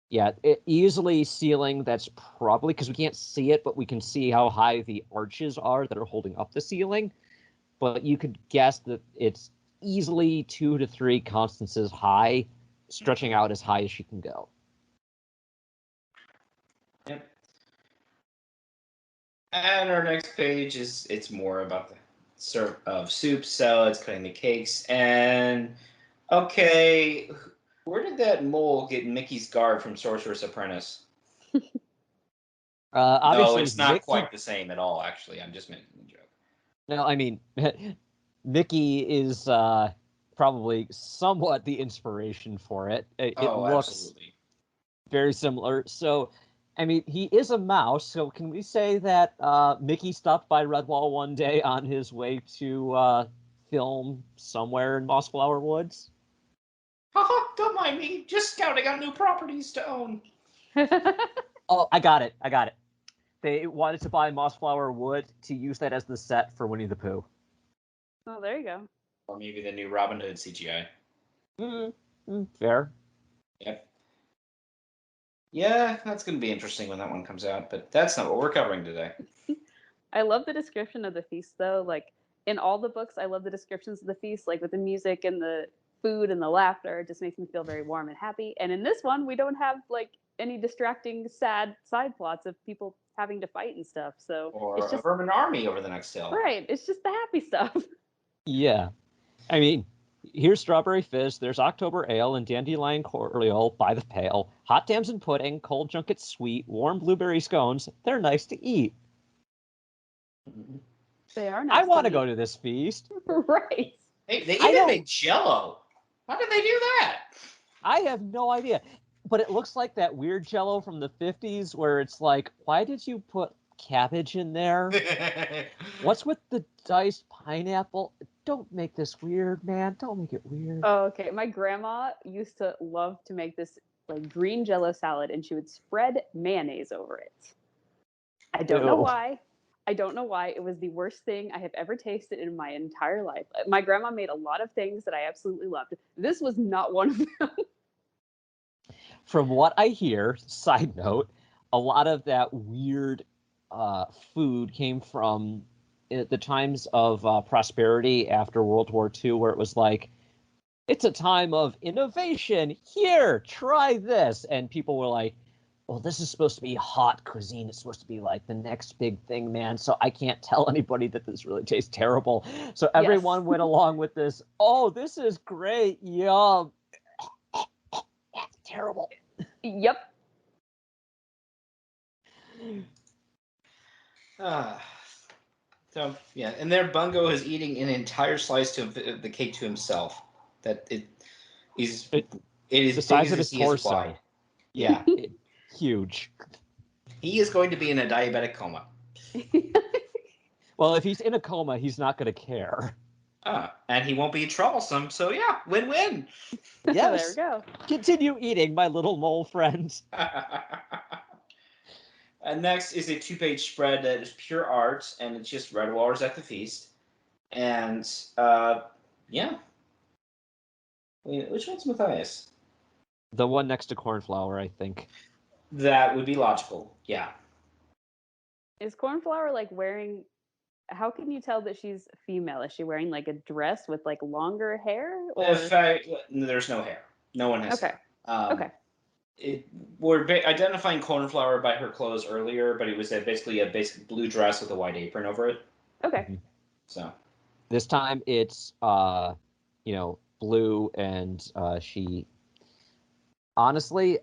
Yeah, easily ceiling that's probably, because we can't see it, but we can see how high the arches are that are holding up the ceiling. But you could guess that it's easily 2 to 3 constances high, stretching out as high as she can go. Yep. And our next page it's more about the serve of soup, salads, cutting the cakes, and okay, where did that mole get Mickey's garb from Sorcerer's Apprentice? Obviously, no, it's not Mickey, quite the same at all. Actually, I'm just making a joke. No, I mean, Mickey is probably somewhat the inspiration for it. It looks absolutely. very similar. So, I mean, he is a mouse. So, can we say that Mickey stopped by Redwall one day on his way to film somewhere in Mossflower Woods? Haha, don't mind me. Just scouting out new properties to own. Oh, I got it. They wanted to buy Mossflower Wood to use that as the set for Winnie the Pooh. Oh, there you go. Or maybe the new Robin Hood CGI. Fair. Yep. Yeah, that's going to be interesting when that one comes out, but that's not what we're covering today. I love the description of the feast, though. Like, in all the books, I love the descriptions of the feast, like with the music and the food and the laughter. It just makes me feel very warm and happy. And in this one, we don't have, like, any distracting, sad side plots of people having to fight and stuff. So Or it's just a vermin army over the next hill. right. It's just the happy stuff. Yeah. I mean, here's Strawberry Fizz, there's October Ale and Dandelion Cordial by the pail, hot damson pudding, cold junket sweet, warm blueberry scones. They're nice to eat. They are nice. I want to go to this feast. Right. Hey, they even made Jell-O. How did they do that? I have no idea. But it looks like that weird Jell-O from the 50s where it's like, why did you put cabbage in there? What's with the diced pineapple? Don't make this weird, man. Don't make it weird. Oh, okay. My grandma used to love to make this like green Jello salad, and she would spread mayonnaise over it. I don't know why. I don't know why. It was the worst thing I have ever tasted in my entire life. My grandma made a lot of things that I absolutely loved. This was not one of them. From what I hear, side note, a lot of that weird food came from the times of prosperity after World War II, where it was like, it's a time of innovation. Here, try this. And people were like, well, this is supposed to be hot cuisine. It's supposed to be like the next big thing, man. So I can't tell anybody that this really tastes terrible. So everyone went along with this. Oh, this is great. Yum. Terrible. Yep. So yeah, and there Bungo is eating an entire slice of the cake to himself. It is the size of his torso. Yeah, huge. He is going to be in a diabetic coma. Well, if he's in a coma, he's not going to care. And he won't be troublesome. So yeah, win-win. Yes. There we go. Continue eating, my little mole friend. And next is a 2-page spread that is pure art, and it's just Redwallers at the feast. And yeah. Wait, which one's Matthias? The one next to Cornflower, I think. That would be logical. Yeah. Is Cornflower like wearing? How can you tell that she's female? Is she wearing like a dress with like longer hair? Or... In fact, there's no hair. No one has hair. Okay. We're identifying Cornflower by her clothes earlier, but it was basically a basic blue dress with a white apron over it. Okay. So this time it's blue, and she honestly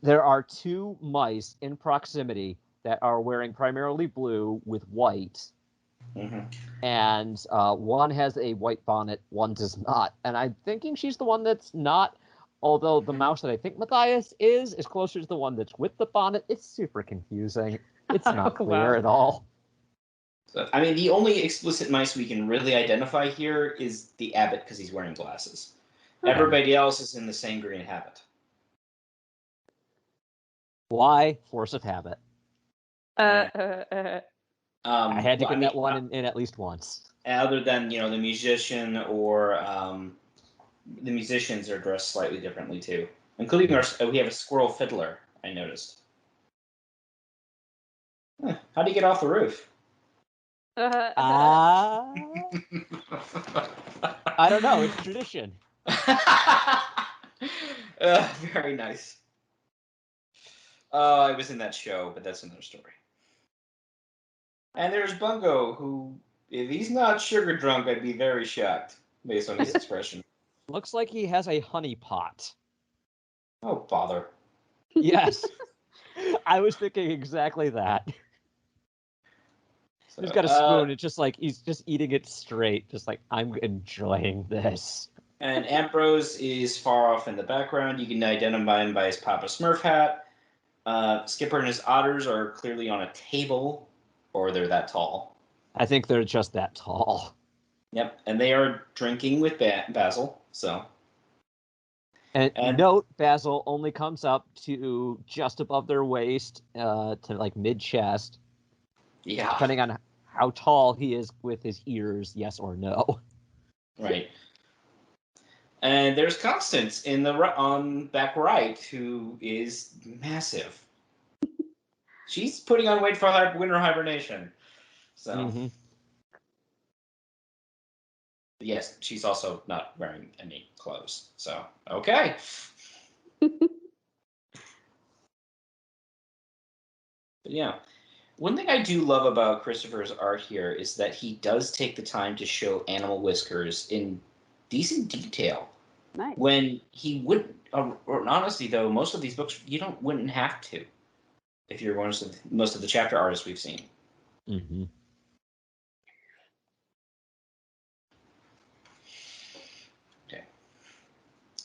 there are 2 mice in proximity that are wearing primarily blue with white. And one has a white bonnet, one does not. And I'm thinking she's the one that's not. Although the mouse that I think Matthias is closer to the one that's with the bonnet. It's super confusing. It's not clear at all. So, I mean, the only explicit mice we can really identify here is the abbot because he's wearing glasses. Okay. Everybody else is in the same green habit. Why? Force of habit. I had to get that one in at least once. Other than, the musician or the musicians are dressed slightly differently too, including we have a squirrel fiddler. I noticed. How do you get off the roof? I don't know. It's tradition. Very nice. I was in that show, but that's another story. And there's Bungo, who, if he's not sugar drunk, I'd be very shocked, based on his expression. Looks like he has a honey pot. Oh, bother. Yes. I was thinking exactly that. So, He's got a spoon. It's just like he's just eating it straight. Just like, I'm enjoying this. And Ambrose is far off in the background. You can identify him by his Papa Smurf hat. Skipper and his otters are clearly on a table, or they're that tall. I think they're just that tall. Yep, and they are drinking with Basil, so... And note, Basil only comes up to just above their waist, to like mid-chest. Yeah. Depending on how tall he is with his ears, yes or no. Right. And there's Constance in the on back right, who is massive. She's putting on weight for winter hibernation. So, Mm-hmm. yes, she's also not wearing any clothes. So, okay. But yeah. One thing I do love about Christopher's art here is that he does take the time to show animal whiskers in decent detail. Nice. When he wouldn't, or honestly though, most of these books wouldn't have to, if you're most of the chapter artists we've seen. Mm-hmm. Okay.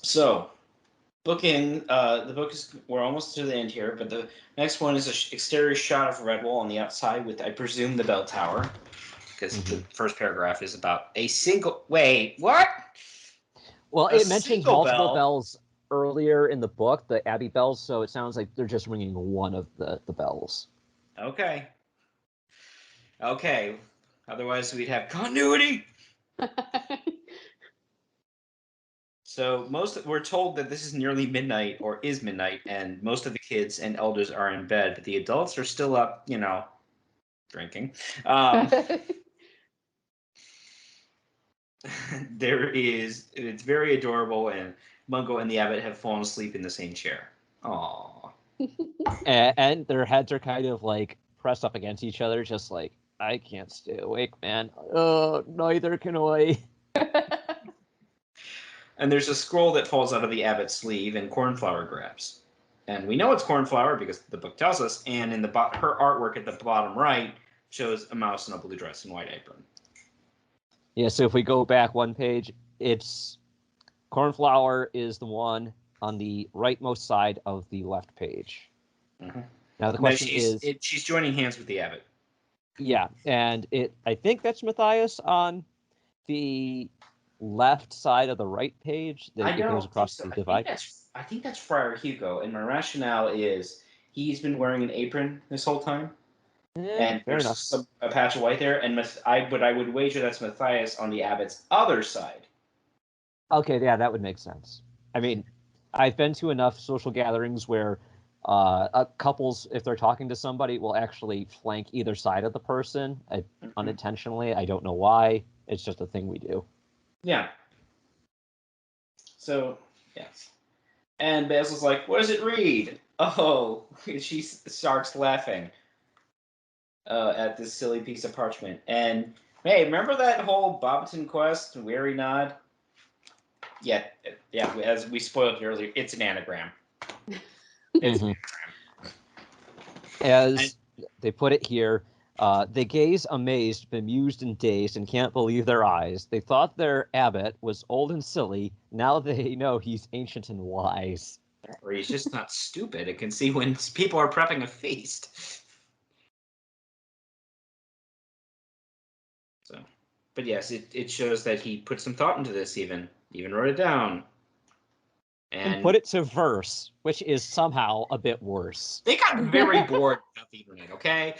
So, the book we're almost to the end here, but the next one is an exterior shot of Redwall on the outside with, I presume, the bell tower, because the first paragraph is about a single. Wait, what? Well, it mentions multiple bell. bells earlier in the book, the Abbey bells, so it sounds like they're just ringing one of the bells. Okay. Okay. Otherwise, we'd have continuity. So we're told that this is nearly midnight, or is midnight, and most of the kids and elders are in bed, but the adults are still up, drinking. It's very adorable, and Mungo and the Abbot have fallen asleep in the same chair. Aww. And their heads are kind of like pressed up against each other, just like, I can't stay awake, man. Neither can I. And there's a scroll that falls out of the Abbot's sleeve, and Cornflower grabs. And we know it's Cornflower because the book tells us, and in her artwork at the bottom right shows a mouse in a blue dress and white apron. Yeah, so if we go back one page, it's Cornflower is the one on the rightmost side of the left page. Mm-hmm. Now the question is... she's joining hands with the Abbot. Yeah, and I think that's Matthias on the left side of the right page that goes across the divide. I think that's Friar Hugo, and my rationale is he's been wearing an apron this whole time. And there's a patch of white there, and I would wager that's Matthias on the Abbot's other side. Okay, yeah, that would make sense. I mean, I've been to enough social gatherings where couples, if they're talking to somebody, will actually flank either side of the person unintentionally. I don't know why. It's just a thing we do. Yeah. So, yes. And Basil's like, what does it read? Oh, she starts laughing at this silly piece of parchment. And, hey, remember that whole Bobbiton quest, Weary Nod? Yeah, as we spoiled earlier, it's an anagram. It's an anagram. As they put it here, they gaze amazed, bemused, and dazed, and can't believe their eyes. They thought their abbot was old and silly. Now they know he's ancient and wise. Or he's just not stupid and can see when people are prepping a feast. So, but yes, it shows that he put some thought into this. Even wrote it down. And put it to verse, which is somehow a bit worse. They got very bored about the internet, okay?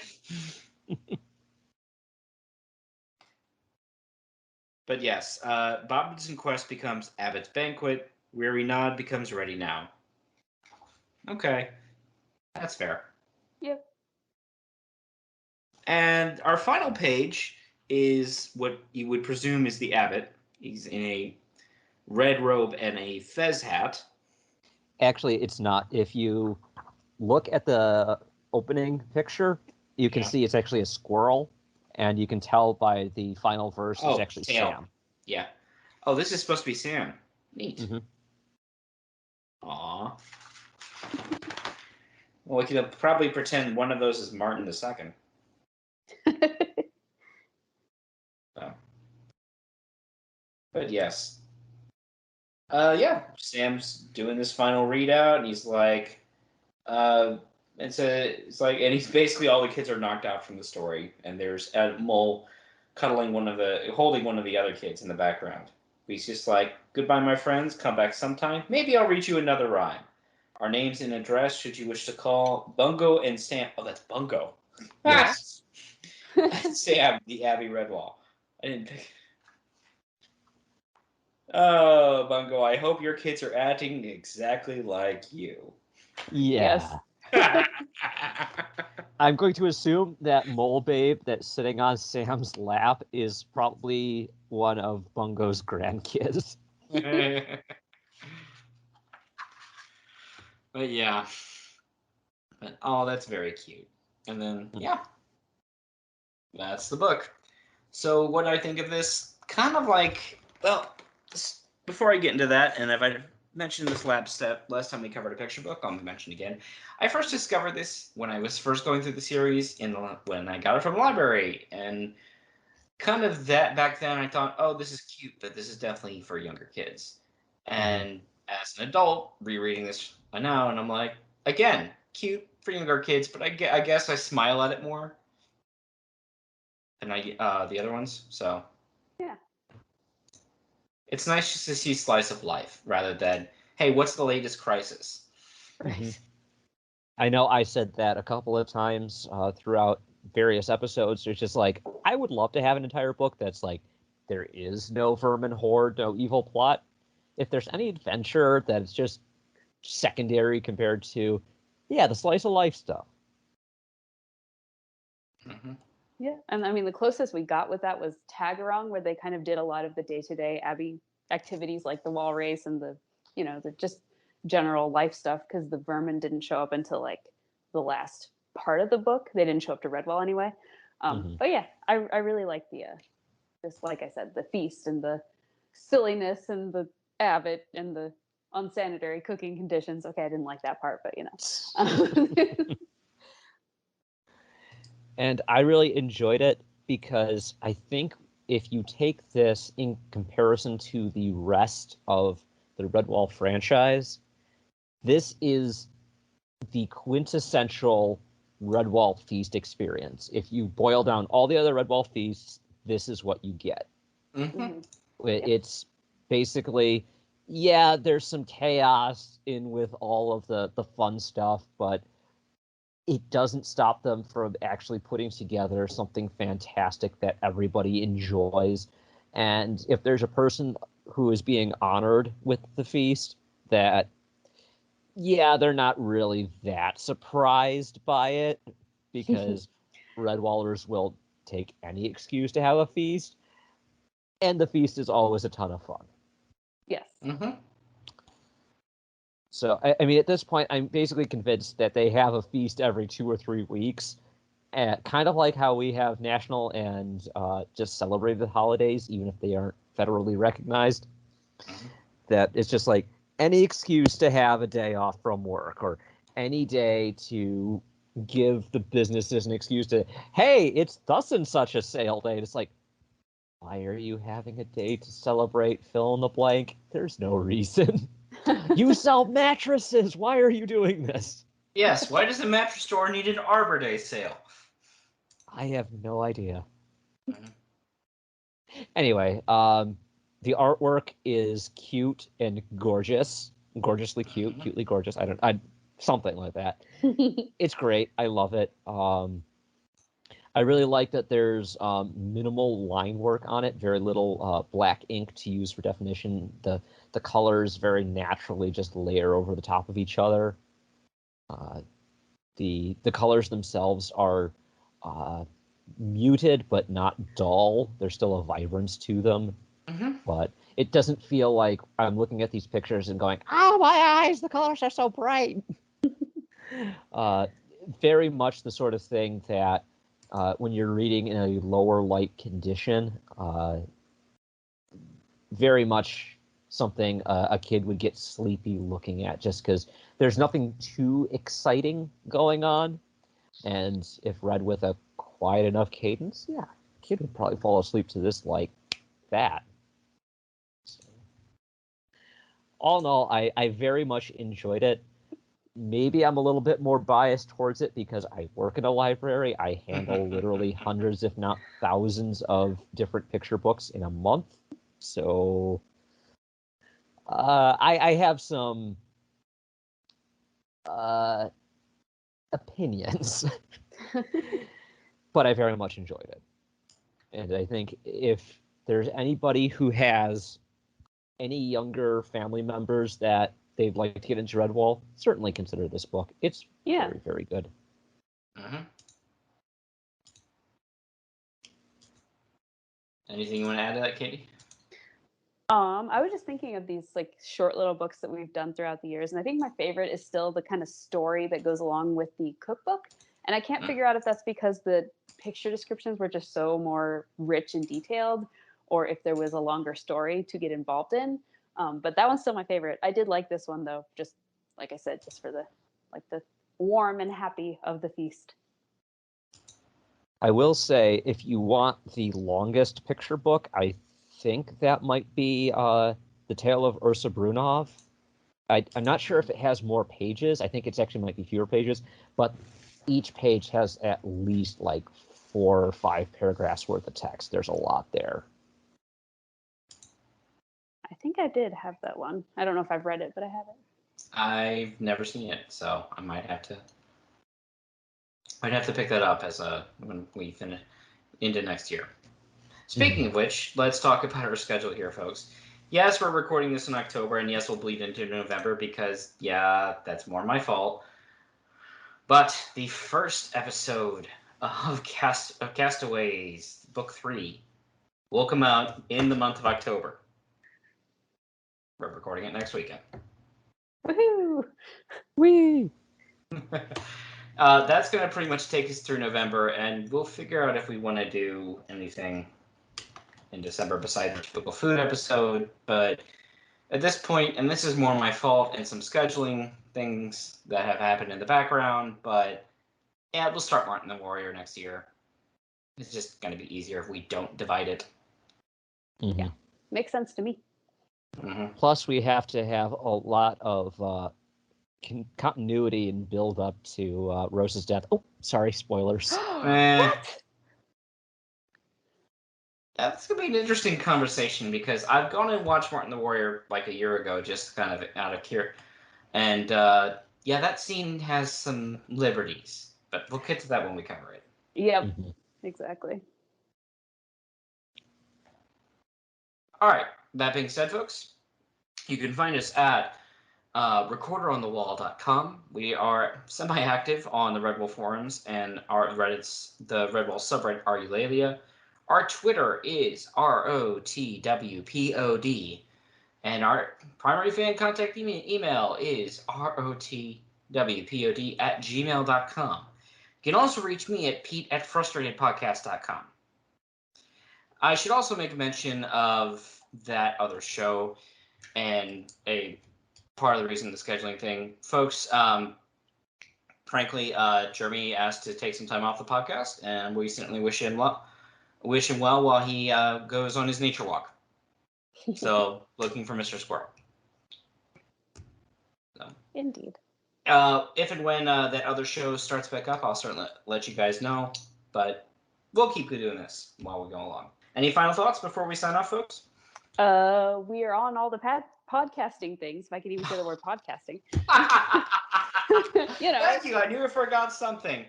But yes, Bobbinson's Quest becomes Abbott's Banquet. Weary Nod becomes Ready Now. Okay. That's fair. Yep. And our final page is what you would presume is the Abbot, He's in a red robe and a fez hat. Actually, it's not. If you look at the opening picture, you can see it's actually a squirrel, and you can tell by the final verse it's actually tail. Sam. Yeah. Oh, this is supposed to be Sam. Neat. Mm-hmm. Aw. Well, we could probably pretend one of those is Martin II. So. But yes. Yeah, Sam's doing this final readout, and he's like, it's like, and he's basically all the kids are knocked out from the story, and there's a mole holding one of the other kids in the background. He's just like, goodbye, my friends. Come back sometime. Maybe I'll read you another rhyme. Our names and address, should you wish to call. Bungo and Sam. Oh, that's Bungo. Yes. Sam, the Abbey Redwall. I didn't pick. Oh, Bungo, I hope your kids are acting exactly like you. Yeah. Yes. I'm going to assume that mole babe that's sitting on Sam's lap is probably one of Bungo's grandkids. But yeah. But, oh, that's very cute. And then, yeah. That's the book. So what I think of this, kind of like, well, before I get into that, and if I mentioned this last time we covered a picture book, I'll mention again. I first discovered this when I was first going through the series when I got it from the library, and kind of that back then I thought, oh, this is cute, but this is definitely for younger kids. And as an adult, rereading this now, and I'm like, again, cute for younger kids, but I guess I smile at it more than the other ones. So Yeah. it's nice just to see slice of life rather than, hey, what's the latest crisis? Right. I know I said that a couple of times throughout various episodes. It's just like, I would love to have an entire book that's like, there is no vermin horde, no evil plot. If there's any adventure that's just secondary compared to, the slice of life stuff. Mm-hmm. Yeah, and I mean the closest we got with that was Tagarong, where they kind of did a lot of the day-to-day Abbey activities, like the wall race and the just general life stuff, because the vermin didn't show up until like the last part of the book. They didn't show up to Redwall anyway. But yeah, I really like the just like I said, the feast and the silliness and the abbot and the unsanitary cooking conditions. Okay, I didn't like that part, but And I really enjoyed it because I think if you take this in comparison to the rest of the Redwall franchise, this is the quintessential Redwall feast experience. If you boil down all the other Redwall feasts, this is what you get. Mm-hmm. It's basically, there's some chaos in with all of the fun stuff, but it doesn't stop them from actually putting together something fantastic that everybody enjoys. And if there's a person who is being honored with the feast, that, they're not really that surprised by it, because Redwallers will take any excuse to have a feast, and the feast is always a ton of fun. Yes. Mm-hmm. So, I mean, at this point, I'm basically convinced that they have a feast every 2 or 3 weeks, kind of like how we have national and just celebrated holidays, even if they aren't federally recognized. Mm-hmm. That it's just like any excuse to have a day off from work, or any day to give the businesses an excuse to, hey, it's thus and such a sale day. And it's like, why are you having a day to celebrate fill in the blank? There's no reason. You sell mattresses. Why are you doing this? Yes, why does the mattress store need an Arbor Day sale? I have no idea. Mm-hmm. Anyway, the artwork is cute and gorgeous. Gorgeously cute, cutely gorgeous. Something like that. It's great. I love it. I really like that there's minimal line work on it, very little black ink to use for definition. The colors very naturally just layer over the top of each other. The colors themselves are muted but not dull. There's still a vibrance to them. Mm-hmm. but it doesn't feel like I'm looking at these pictures and going, "Oh, my eyes! The colors are so bright." Very much the sort of thing that when you're reading in a lower light condition, very much something a kid would get sleepy looking at, just because there's nothing too exciting going on. And if read with a quiet enough cadence, yeah, a kid would probably fall asleep to this like that. So, all in all, I very much enjoyed it. Maybe I'm a little bit more biased towards it because I work in a library. I handle literally hundreds, if not thousands, of different picture books in a month. So I have some opinions, but I very much enjoyed it. And I think if there's anybody who has any younger family members that they'd like to get into Redwall, certainly consider this book. It's very, very good. Mm-hmm. Anything you want to add to that, Katie? I was just thinking of these like short little books that we've done throughout the years, and I think my favorite is still the kind of story that goes along with the cookbook. And I can't figure out if that's because the picture descriptions were just so more rich and detailed, or if there was a longer story to get involved in. But that one's still my favorite. I did like this one though, just like I said, just for the warm and happy of the feast. I will say, if you want the longest picture book, I think that might be The Tale of Ursa Brunov. I'm not sure if it has more pages. I think it's actually might be fewer pages, but each page has at least like 4 or 5 paragraphs worth of text. There's a lot there. I think I did have that one. I don't know if I've read it, but I have it. I've never seen it, so I might have to. I'd have to pick that up as when we finish into next year. Speaking of which, let's talk about our schedule here, folks. Yes, we're recording this in October, and yes, we'll bleed into November because, yeah, that's more my fault. But the first episode of Castaways, Book 3, will come out in the month of October. We're recording it next weekend. Woohoo! Whee! That's going to pretty much take us through November, and we'll figure out if we want to do anything in December besides the typical food episode. But at this point, and this is more my fault and some scheduling things that have happened in the background, but yeah, we'll start Martin the Warrior next year. It's just going to be easier if we don't divide it. Mm-hmm. Yeah, makes sense to me. Mm-hmm. Plus, we have to have a lot of continuity and build up to Rose's death. Oh, sorry, spoilers. What? That's going to be an interesting conversation because I've gone and watched Martin the Warrior like a year ago, just kind of out of cure. And yeah, that scene has some liberties, but we'll get to that when we cover it. Yep, exactly. All right, that being said, folks, you can find us at recorderonthewall.com. We are semi-active on the Redwall forums and our Reddit's the Redwall subreddit Argulalia. Our Twitter is ROTWPOD, and our primary fan contact email is ROTWPOD@gmail.com. You can also reach me at pete@frustratedpodcast.com. I should also make a mention of that other show and a part of the reason the scheduling thing. Folks, frankly, Jeremy asked to take some time off the podcast, and we certainly wish him well while he goes on his nature walk. So, looking for Mr. Squirrel. So. Indeed. If and when that other show starts back up, I'll certainly let you guys know. But we'll keep doing this while we go along. Any final thoughts before we sign off, folks? We are on all the podcasting things, if I could even say the word podcasting. You know. Thank you. I knew I forgot something.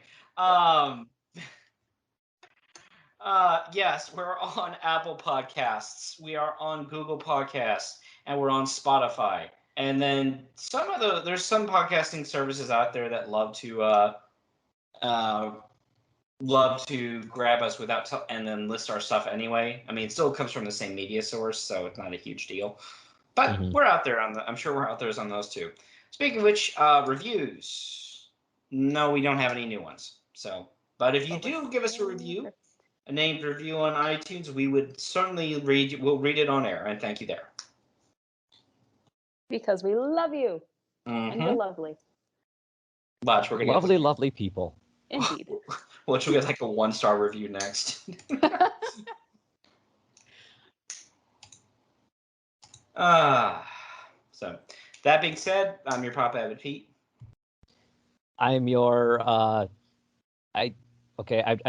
Yes, we're on Apple Podcasts. We are on Google Podcasts, and we're on Spotify. And then there's some podcasting services out there that love to love to grab us without and then list our stuff anyway. I mean, it still comes from the same media source, so it's not a huge deal. But we're out there on I'm sure we're out there on those too. Speaking of which, reviews. No, we don't have any new ones. So, but if you do give us a review, a named review on iTunes, we would certainly we'll read it on air and thank you there. Because we love you. And you're lovely. Watch, we're gonna lovely people. Indeed. Which will get like a 1-star review next. So that being said, I'm your Papa Abbott Pete. I'm your I'm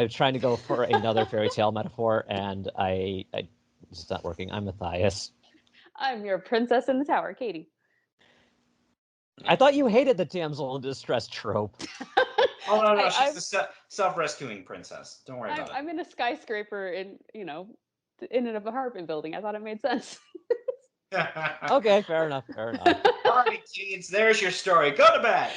trying to go for another fairy tale metaphor, and it's not working. I'm Matthias. I'm your princess in the tower, Katie. I thought you hated the damsel in distress trope. Oh no, she's the self-rescuing princess. Don't worry about it. I'm in a skyscraper in an apartment building. I thought it made sense. Okay, fair enough. All right, kids, there's your story. Go to bed.